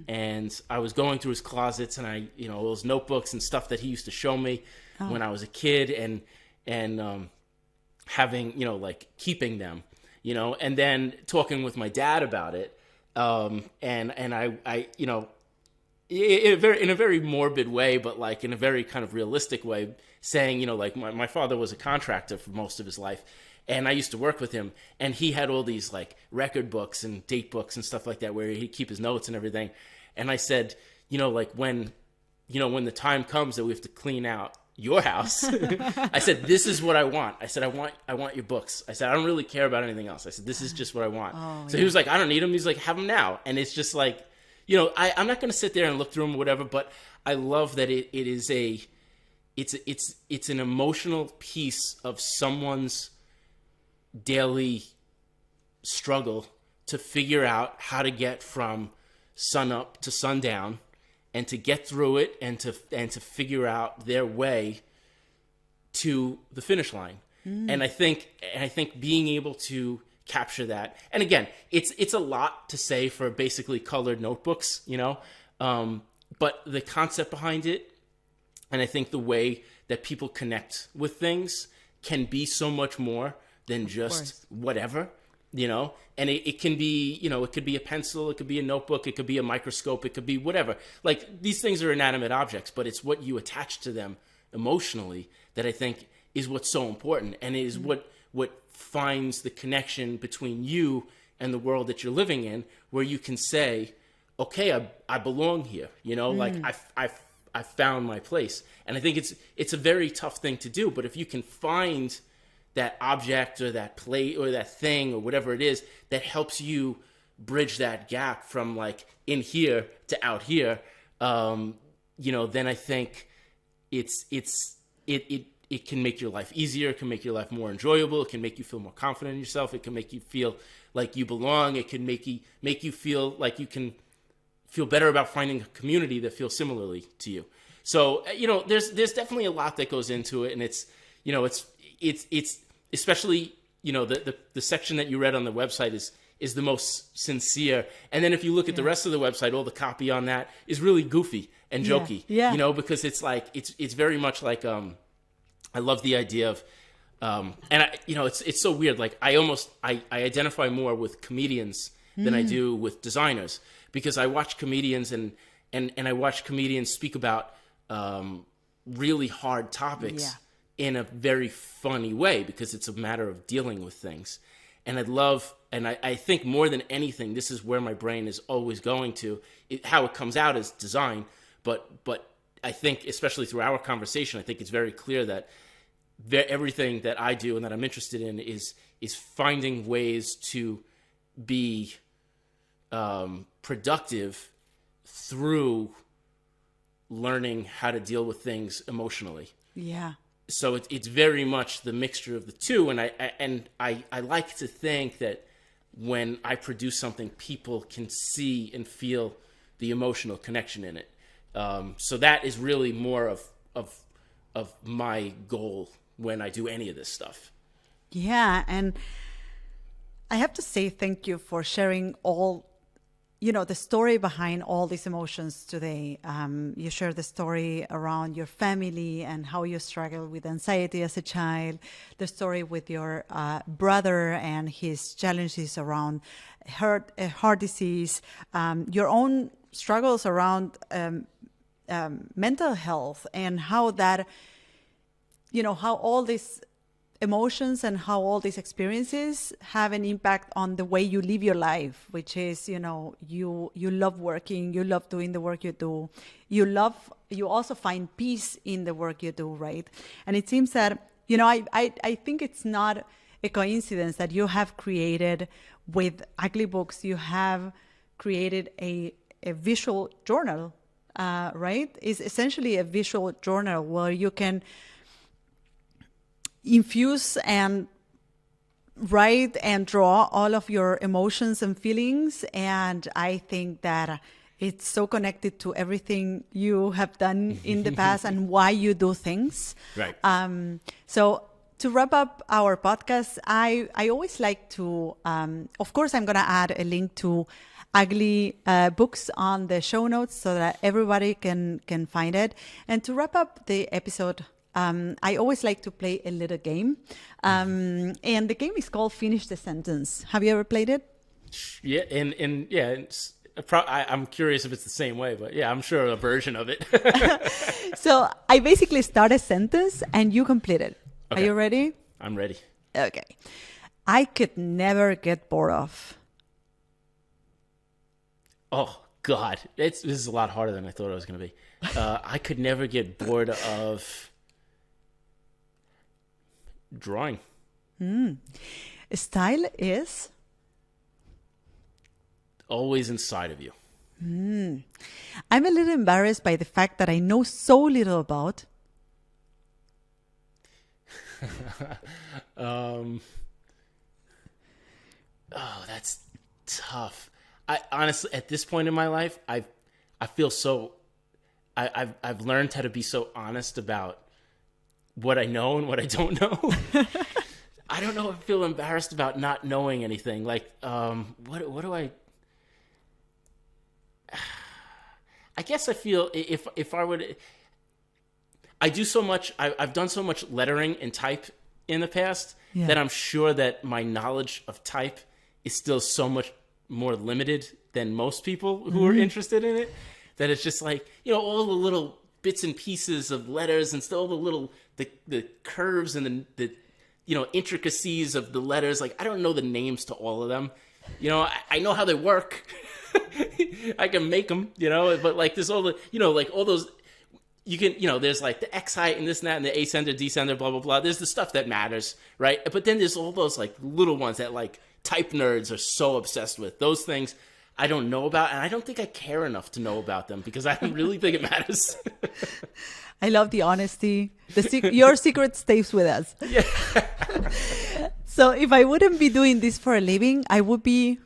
and I was going through his closets and those notebooks and stuff that he used to show me when I was a kid, and having, keeping them, and then talking with my dad about it. And I in a very morbid way, but like in a very kind of realistic way, saying, my father was a contractor for most of his life, and I used to work with him, and he had all these like record books and date books and stuff like that where he'd keep his notes and everything. And I said, when the time comes that we have to clean out your house, I said, this is what I want. I said, I want your books. I said, I don't really care about anything else. I said, this is just what I want. He was like, I don't need them. He's like, have them now. And it's just like, I'm not going to sit there and look through them or whatever, but I love that it's an emotional piece of someone's daily struggle to figure out how to get from sun up to sundown, and to get through it, and to figure out their way to the finish line. And I think being able to capture that, and again, it's a lot to say for basically colored notebooks, but the concept behind it, and I think the way that people connect with things can be so much more than just whatever, and it can be, it could be a pencil, it could be a notebook, it could be a microscope, it could be whatever. Like, these things are inanimate objects, but it's what you attach to them emotionally that I think is what's so important, and is what finds the connection between you and the world that you're living in, where you can say, okay, I belong here, like I found my place. And I think it's a very tough thing to do, but if you can find that object or that plate or that thing or whatever it is that helps you bridge that gap from like in here to out here, then I think it can make your life easier. It can make your life more enjoyable. It can make you feel more confident in yourself. It can make you feel like you belong. It can make you feel like you can feel better about finding a community that feels similarly to you. So, there's definitely a lot that goes into it, and it's especially, the section that you read on the website is the most sincere. And then if you look at the rest of the website, all the copy on that is really goofy and jokey, because it's like, it's very much like, I love the idea of, and it's so weird. Like I identify more with comedians than I do with designers, because I watch comedians and I watch comedians speak about, really hard topics in a very funny way, because it's a matter of dealing with things. And I think more than anything, this is where my brain is always going to, how it comes out as design. But I think, especially through our conversation, I think it's very clear that everything that I do and that I'm interested in is finding ways to be productive through learning how to deal with things emotionally. Yeah. So it's very much the mixture of the two, and I like to think that when I produce something, people can see and feel the emotional connection in it. So that is really more of my goal when I do any of this stuff. Yeah, and I have to say thank you for sharing all, the story behind all these emotions today. You share the story around your family and how you struggled with anxiety as a child, the story with your brother and his challenges around heart disease, your own struggles around mental health, and how that, how all these emotions and how all these experiences have an impact on the way you live your life, which is, you love working, you love doing the work you do, you also find peace in the work you do, right? And it seems that, I think it's not a coincidence that you have created with Ugly Books, you have created a visual journal, right? It's essentially a visual journal where you can infuse and write and draw all of your emotions and feelings. And I think that it's so connected to everything you have done in the past and why you do things. Right. So to wrap up our podcast, I always like to, of course, I'm going to add a link to Ugly Books on the show notes so that everybody can find it. And to wrap up the episode, I always like to play a little game. And the game is called Finish the Sentence. Have you ever played it? Yeah, and yeah, I'm curious if it's the same way, but yeah, I'm sure a version of it. So I basically start a sentence and you complete it. Okay. Are you ready? I'm ready. Okay. I could never get bored of. Oh, God. This is a lot harder than I thought it was going to be. I could never get bored of drawing. Style is? Always inside of you. I'm a little embarrassed by the fact that I know so little about. Oh, that's tough. I honestly, at this point in my life, I feel so. I've learned how to be so honest about what I know and what I don't know. I don't know if I feel embarrassed about not knowing anything. Like, what do I? I guess I feel if I would. I do so much. I've done so much lettering and type in the past that I'm sure that my knowledge of type is still so much more limited than most people who are interested in it. That it's just like, all the little bits and pieces of letters and still the little the curves and the intricacies of the letters. Like, I don't know the names to all of them. I know how they work. I can make them. But like there's all the like all those. You can, there's like the X height and this and that and the ascender, descender, blah, blah, blah. There's the stuff that matters, right? But then there's all those like little ones that like type nerds are so obsessed with. Those things I don't know about, and I don't think I care enough to know about them because I don't really think it matters. I love the honesty. Your secret stays with us. Yeah. So if I wouldn't be doing this for a living, I would be...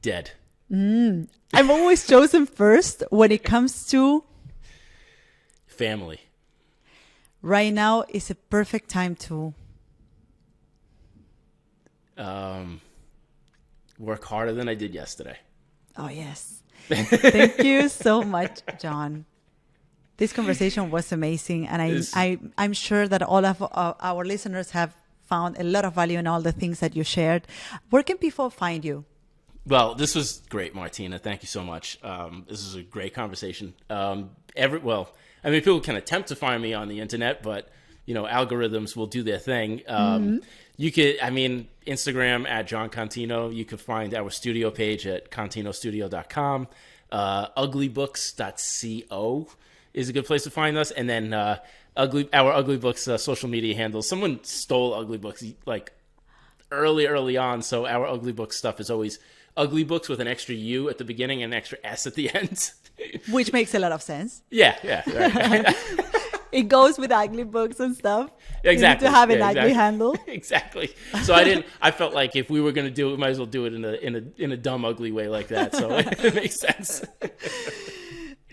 dead. I'm always chosen first when it comes to... family. Right now is a perfect time to work harder than I did yesterday. Oh yes. Thank you so much, Jon. This conversation was amazing, and I'm sure that all of our listeners have found a lot of value in all the things that you shared. Where can people find you? Well, this was great, Martina. Thank you so much. This is a great conversation. People can attempt to find me on the internet, but algorithms will do their thing. You could, Instagram at Jon Contino. You could find our studio page at continostudio.com. Uglybooks.co is a good place to find us. And then our Ugly Books social media handles. Someone stole Ugly Books like early on, so our Ugly Books stuff is always ugly books with an extra U at the beginning and an extra S at the end. Which makes a lot of sense. Yeah, right. It goes with ugly books and stuff. Exactly. You need to have an ugly handle. Exactly. So I felt like if we were going to do it, we might as well do it in a dumb, ugly way like that. So it makes sense.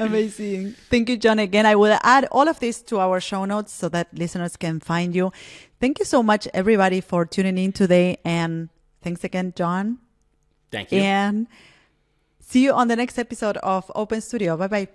Amazing. Thank you, Jon. Again, I will add all of this to our show notes so that listeners can find you. Thank you so much, everybody, for tuning in today. And thanks again, Jon. Thank you. And see you on the next episode of Open Studio. Bye-bye.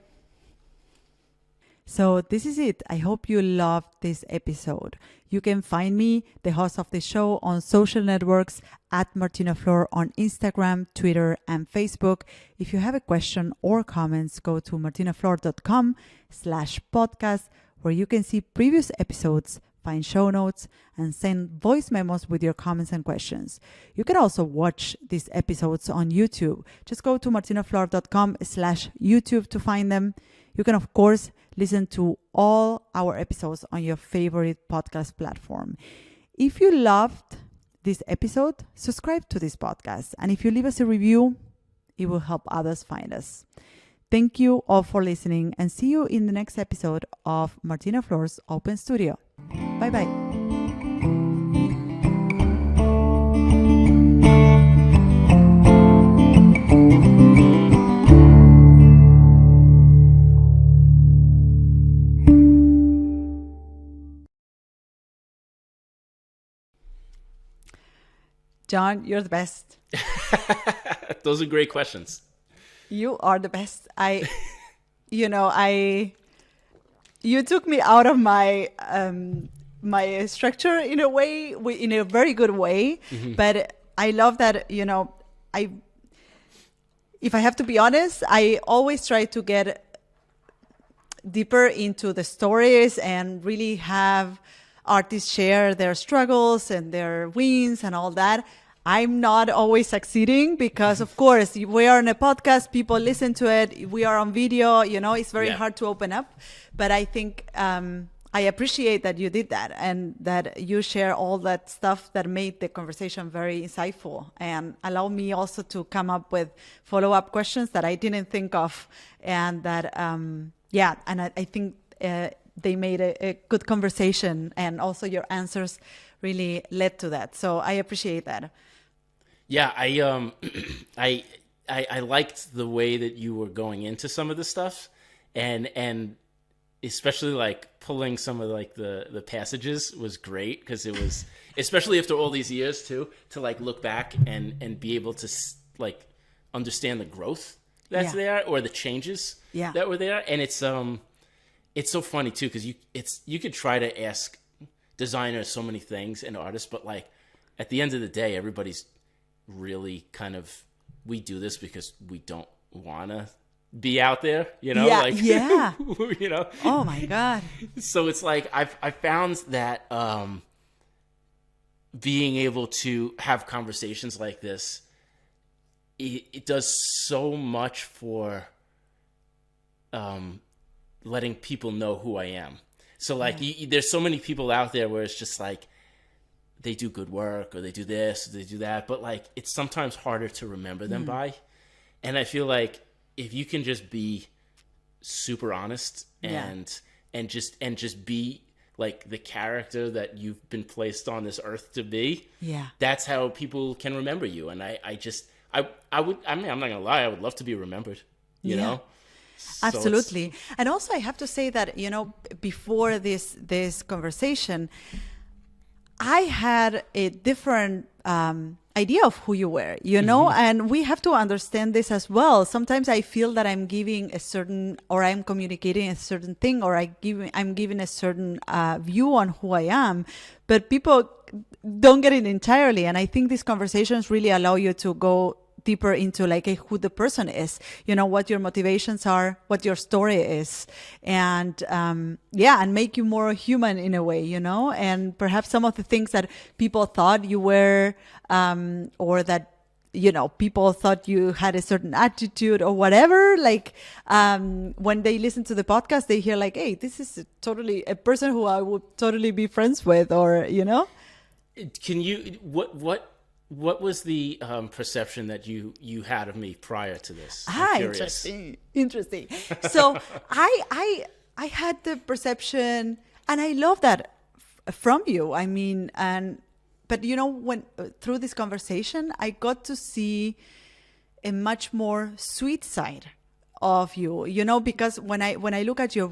So this is it. I hope you loved this episode. You can find me, the host of the show, on social networks at Martina Flor on Instagram, Twitter, and Facebook. If you have a question or comments, go to martinaflor.com/podcast, where you can see previous episodes, find show notes, and send voice memos with your comments and questions. You can also watch these episodes on YouTube. Just go to martinaflor.com/YouTube to find them. You can, of course, listen to all our episodes on your favorite podcast platform. If you loved this episode, subscribe to this podcast. And if you leave us a review, it will help others find us. Thank you all for listening, and see you in the next episode of Martina Flor's Open Studio. Bye-bye. Jon, you're the best. Those are great questions. You are the best. You took me out of my my structure in a way, in a very good way. Mm-hmm. But I love that, if I have to be honest, I always try to get deeper into the stories and really have artists share their struggles and their wins and all that. I'm not always succeeding because, of course, we are on a podcast, people listen to it, we are on video, it's very hard to open up. But I think I appreciate that you did that and that you share all that stuff that made the conversation very insightful and allow me also to come up with follow-up questions that I didn't think of. And that, and I think they made a good conversation, and also your answers really led to that. So I appreciate that. Yeah, I liked the way that you were going into some of the stuff, and especially like pulling some of like the passages was great, because it was, especially after all these years too, to like look back and be able to like understand the growth that's there, or the changes that were there. And it's so funny too, because you could try to ask designers so many things and artists, but like at the end of the day, everybody's really kind of, we do this because we don't want to be out there, Oh my God. So it's like I found that being able to have conversations like this, it does so much for letting people know who I am. So like there's so many people out there where it's just like they do good work, or they do this, or they do that, but like it's sometimes harder to remember them by. And I feel like if you can just be super honest and just be like the character that you've been placed on this earth to be, that's how people can remember you. And I'm not gonna lie, I would love to be remembered, you know? Absolutely. And also I have to say that, before this conversation, I had a different idea of who you were, and we have to understand this as well. Sometimes I feel that I'm giving a certain, or I'm communicating a certain thing, or I'm giving a certain view on who I am, but people don't get it entirely. And I think these conversations really allow you to go deeper into like who the person is, what your motivations are, what your story is, and and make you more human in a way, and perhaps some of the things that people thought you were, or that, people thought you had a certain attitude or whatever, like when they listen to the podcast, they hear like, hey, this is totally a person who I would totally be friends with, or, Can you, what what was the perception that you had of me prior to this? Ah, I'm curious. interesting. So I had the perception, and I love that from you. I mean, but when through this conversation, I got to see a much more sweet side of you. Because when I look at your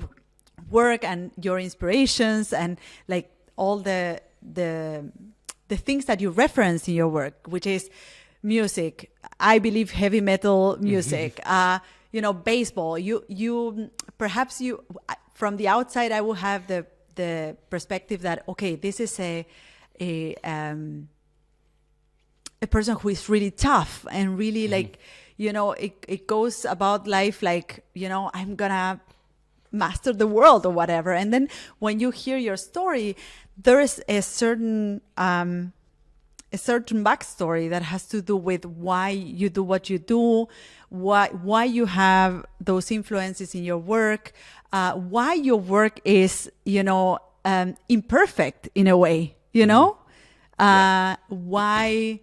work and your inspirations and like all the things that you reference in your work, which is music, I believe heavy metal music, baseball. You perhaps from the outside, I will have the perspective that, okay, this is a person who is really tough and really like, it goes about life like, I'm gonna master the world or whatever. And then when you hear your story, there is a certain backstory that has to do with why you do what you do, why you have those influences in your work, why your work is, imperfect in a way, why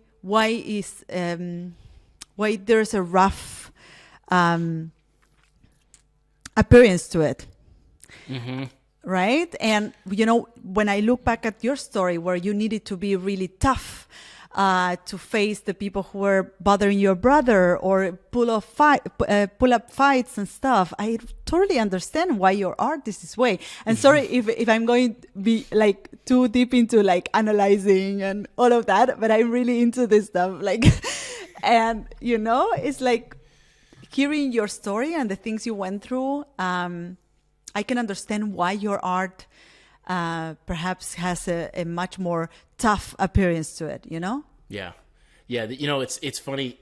there's a rough appearance to it. Mm-hmm. Right? And, when I look back at your story where you needed to be really tough to face the people who were bothering your brother or pull up fights and stuff, I totally understand why your art is this way. And sorry if I'm going to be like too deep into like analyzing and all of that, but I'm really into this stuff. Like, and, it's like hearing your story and the things you went through, I can understand why your art perhaps has a much more tough appearance to it, Yeah. It's funny.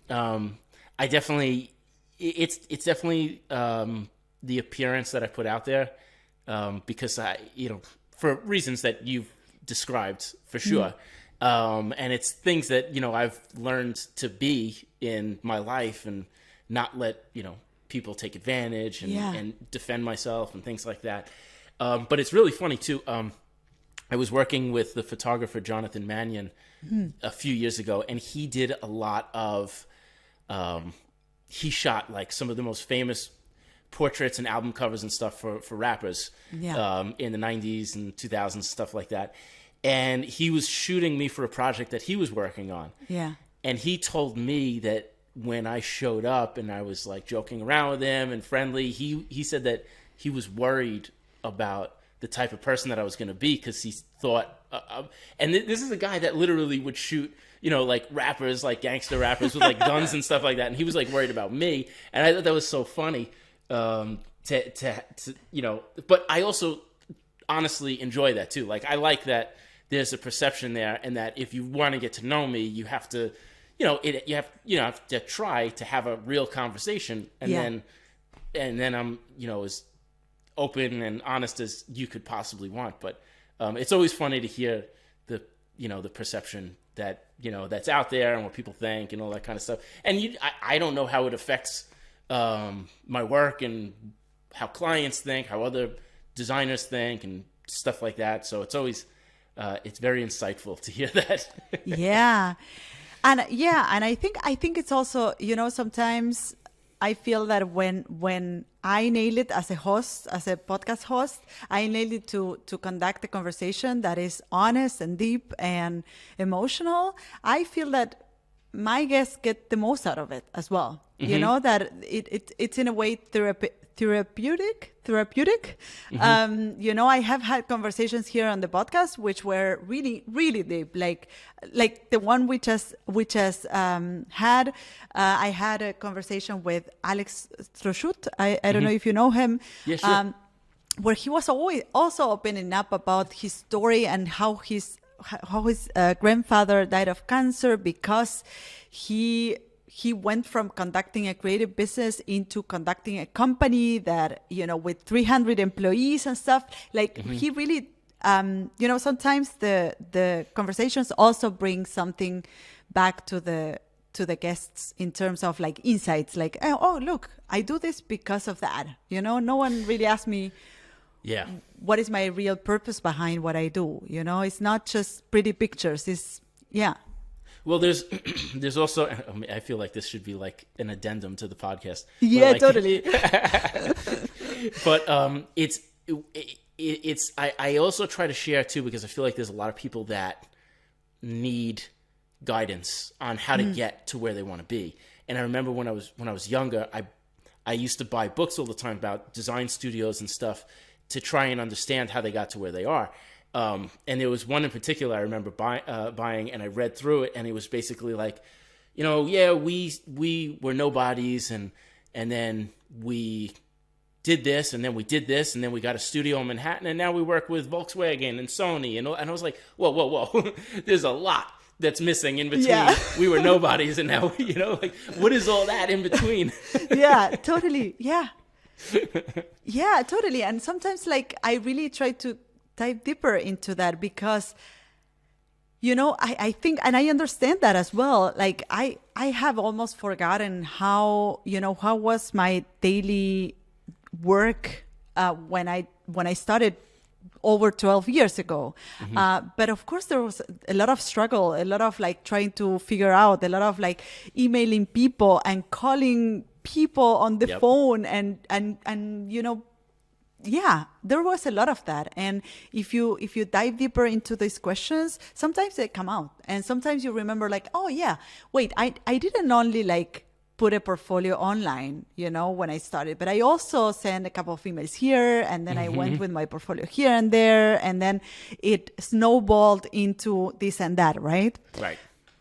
I definitely, it's definitely the appearance that I put out there because for reasons that you've described for sure. And it's things that, I've learned to be in my life and not let, people take advantage and defend myself and things like that. But it's really funny too. I was working with the photographer Jonathan Mannion a few years ago, and he did a lot of, he shot like some of the most famous portraits and album covers and stuff for rappers in the 90s and 2000s, stuff like that. And he was shooting me for a project that he was working on. Yeah. And he told me that when I showed up and I was like joking around with him and friendly, he said that he was worried about the type of person that I was going to be because he thought, and this is a guy that literally would shoot, like rappers, like gangster rappers with like guns and stuff like that. And he was like worried about me. And I thought that was so funny to but I also honestly enjoy that too. Like I like that there's a perception there and that if you want to get to know me, you have to, you have to try to have a real conversation, and then I'm as open and honest as you could possibly want. But it's always funny to hear the perception that that's out there and what people think and all that kind of stuff. And I don't know how it affects my work and how clients think, how other designers think, and stuff like that. So it's always it's very insightful to hear that. Yeah. And I think it's also, sometimes I feel that when I nail it as a host, as a podcast host, I nailed it to conduct a conversation that is honest and deep and emotional. I feel that my guests get the most out of it as well. Mm-hmm. That it's in a way therapeutic. Mm-hmm. I have had conversations here on the podcast which were really, really deep, like the one we just had. I had a conversation with Alex Stroschut. I don't know if you know him. Yeah, sure. Where he was always also opening up about his story and how his grandfather died of cancer because he went from conducting a creative business into conducting a company that, with 300 employees and stuff. Like mm-hmm. He really, sometimes the conversations also bring something back to the guests in terms of like insights, like, oh, look, I do this because of that. No one really asked me, what is my real purpose behind what I do? It's not just pretty pictures. Well, there's there's also, I feel like this should be like an addendum to the podcast. Yeah, like, totally. But I also try to share too, because I feel like there's a lot of people that need guidance on how to get to where they want to be. And I remember when I was younger, I used to buy books all the time about design studios and stuff to try and understand how they got to where they are. And there was one in particular I remember buying, and I read through it, and it was basically like, we were nobodies, and then we did this, and then we did this, and then we got a studio in Manhattan, and now we work with Volkswagen and Sony, and I was like, whoa, there's a lot that's missing in between. Yeah. We were nobodies, and now, like, what is all that in between? Yeah, totally. Yeah. Yeah, totally. And sometimes, like, I really try to dive deeper into that because, I think, and I understand that as well. Like, I have almost forgotten how was my daily work when I started over 12 years ago. But of course there was a lot of struggle, a lot of like trying to figure out, a lot of like emailing people and calling people on the phone and there was a lot of that. And if you dive deeper into these questions, sometimes they come out, and sometimes you remember like, oh yeah, wait, I didn't only like put a portfolio online, when I started, but I also sent a couple of emails here, and then I went with my portfolio here and there, and then it snowballed into this and that, right? Right.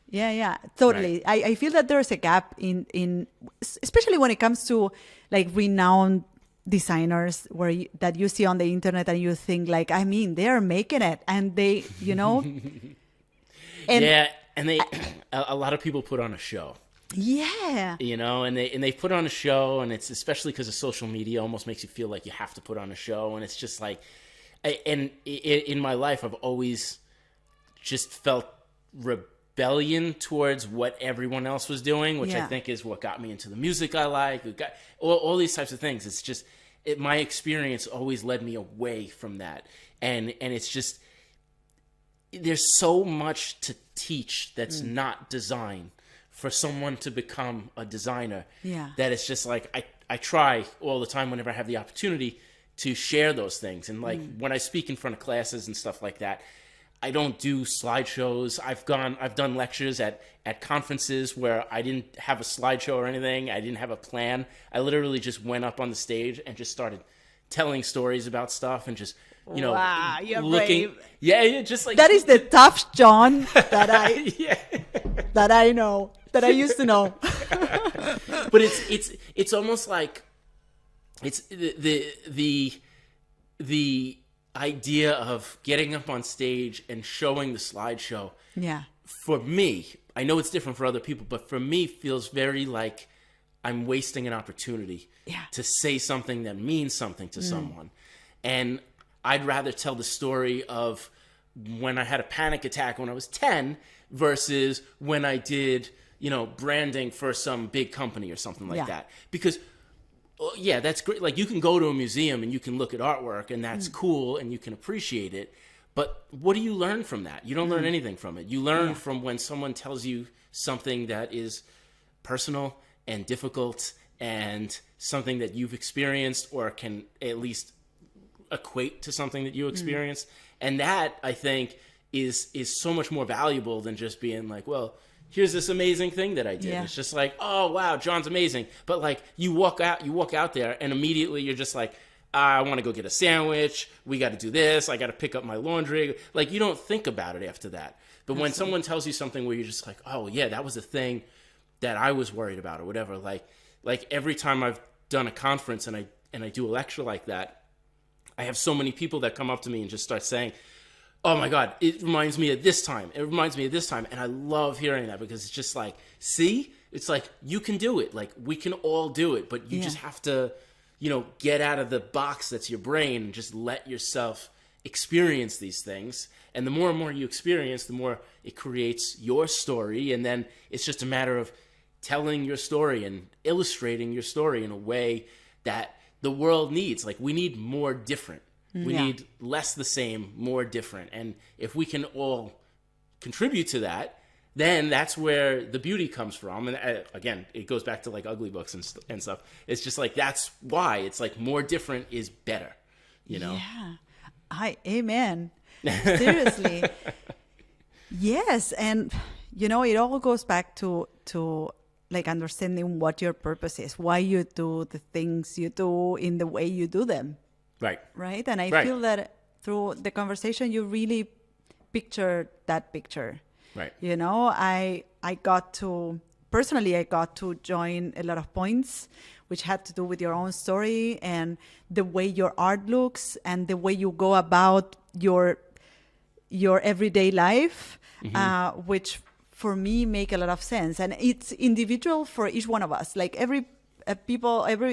Yeah, totally. Right. I feel that there is a gap in especially when it comes to like renowned designers that you see on the internet, and you think like, I mean, they are making it, and they, and and they a lot of people put on a show. Yeah. And they put on a show, and it's especially because of social media almost makes you feel like you have to put on a show. And it's just like, in my life, I've always just felt rebellion towards what everyone else was doing, which I think is what got me into the music I like. It got all these types of things. It's just, my experience always led me away from that. And it's just, there's so much to teach that's not design for someone to become a designer, that it's just like, I try all the time whenever I have the opportunity to share those things. And like when I speak in front of classes and stuff like that, I don't do slideshows. I've done lectures at conferences where I didn't have a slideshow or anything. I didn't have a plan. I literally just went up on the stage and just started telling stories about stuff and just, wow, you're looking. brave. Yeah, just like that is the tough John that I know, that I used to know. But it's almost like it's the idea of getting up on stage and showing the slideshow. Yeah. For me, I know it's different for other people, but for me feels very like I'm wasting an opportunity to say something that means something to someone. And I'd rather tell the story of when I had a panic attack when I was 10 versus when I did, branding for some big company or something like that. Because, that's great. Like, you can go to a museum and you can look at artwork, and that's cool, and you can appreciate it. But what do you learn from that? You don't learn anything from it. You learn from when someone tells you something that is personal and difficult and something that you've experienced or can at least equate to something that you experienced. And that, I think, is so much more valuable than just being like, well, here's this amazing thing that I did. It's just like, oh wow, John's amazing. But like, you walk out there and immediately you're just like, I want to go get a sandwich. We got to do this. I got to pick up my laundry. Like, you don't think about it after that. But when someone tells you something where you're just like, oh yeah, that was a thing that I was worried about or whatever. Like every time I've done a conference and I do a lecture like that, I have so many people that come up to me and just start saying, oh my God, it reminds me of this time. It reminds me of this time. And I love hearing that because it's just like, see, it's like, you can do it. Like, we can all do it, but you just have to, get out of the box that's your brain and just let yourself experience these things. And the more and more you experience, the more it creates your story. And then it's just a matter of telling your story and illustrating your story in a way that the world needs. Like, we need more different. We need less the same, more different. And if we can all contribute to that, then that's where the beauty comes from. And again, it goes back to like ugly books and stuff. It's just like, that's why it's like more different is better, you know? Yeah. Amen. Seriously. Yes. And, you know, it all goes back to like understanding what your purpose is, why you do the things you do in the way you do them. Right. Right. And I feel that through the conversation, you really pictured that picture. Right. You know, I got to join a lot of points which had to do with your own story and the way your art looks and the way you go about your everyday life, which for me make a lot of sense. And it's individual for each one of us. Like every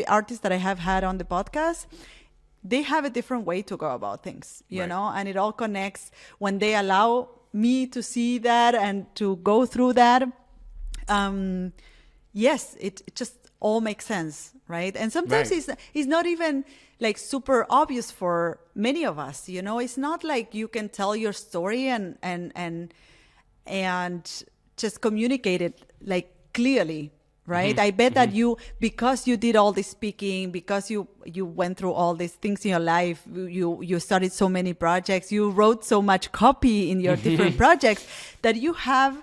artist that I have had on the podcast, they have a different way to go about things, you know, and it all connects when they allow me to see that and to go through that. Yes, it just all makes sense, right? And sometimes it's not even like super obvious for many of us, you know. It's not like you can tell your story and just communicate it like clearly, right? I bet that because you did all this speaking, because you went through all these things in your life, you started so many projects, you wrote so much copy in your different projects, that you have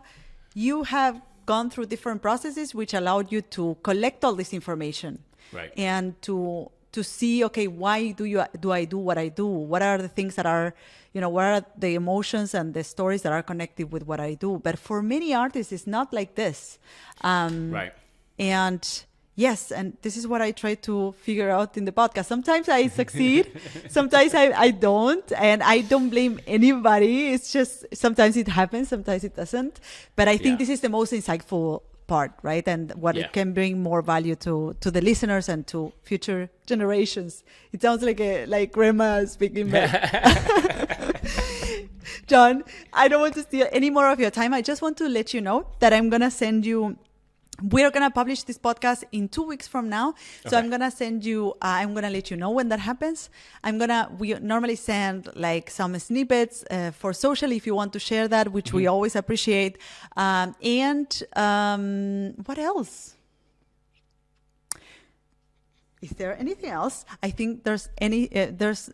gone through different processes which allowed you to collect all this information, right? And to see, okay, why do I do what I do? What are the things that are, you know, what are the emotions and the stories that are connected with what I do? But for many artists, it's not like this. Right. And yes, and this is what I try to figure out in the podcast. Sometimes I succeed, sometimes I don't, and I don't blame anybody. It's just sometimes it happens, sometimes it doesn't. But I think this is the most insightful part, right? And what it can bring more value to the listeners and to future generations. It sounds like grandma speaking back. Jon, I don't want to steal any more of your time. I just want to let you know that we're going to publish this podcast in 2 weeks from now. So I'm going to send you, I'm going to let you know when that happens. We normally send like some snippets for social if you want to share that, which we always appreciate. What else? Is there anything else? I think there's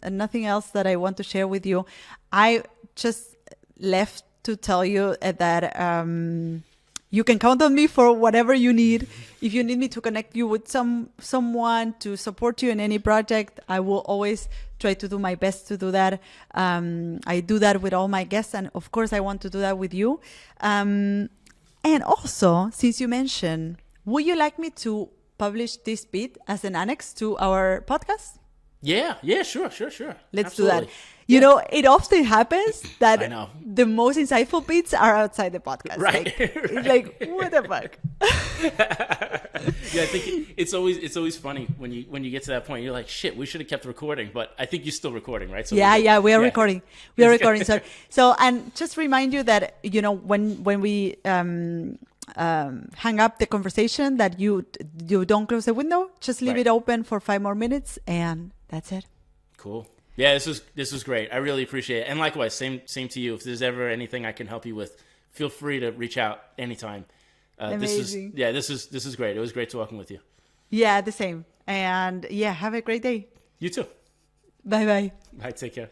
nothing else that I want to share with you. I just left to tell you that, you can count on me for whatever you need. If you need me to connect you with someone to support you in any project, I will always try to do my best to do that. I do that with all my guests, and of course, I want to do that with you. And also, since you mentioned, would you like me to publish this bit as an annex to our podcast? Yeah, sure. Let's do that. You know, it often happens that the most insightful bits are outside the podcast. Right. It's like, what the fuck? Yeah, I think it's always funny when you get to that point. You're like, shit, we should have kept recording, but I think you're still recording, right? So we are recording. We are recording. So, and just remind you that, you know, when we hang up the conversation, that you don't close the window. Just leave it open for 5 more minutes, and that's it. Cool. Yeah, this was great. I really appreciate it. And likewise, same to you. If there's ever anything I can help you with, feel free to reach out anytime. Amazing. This is great. It was great talking with you. Yeah, the same. And yeah, have a great day. You too. Bye. Bye. Take care.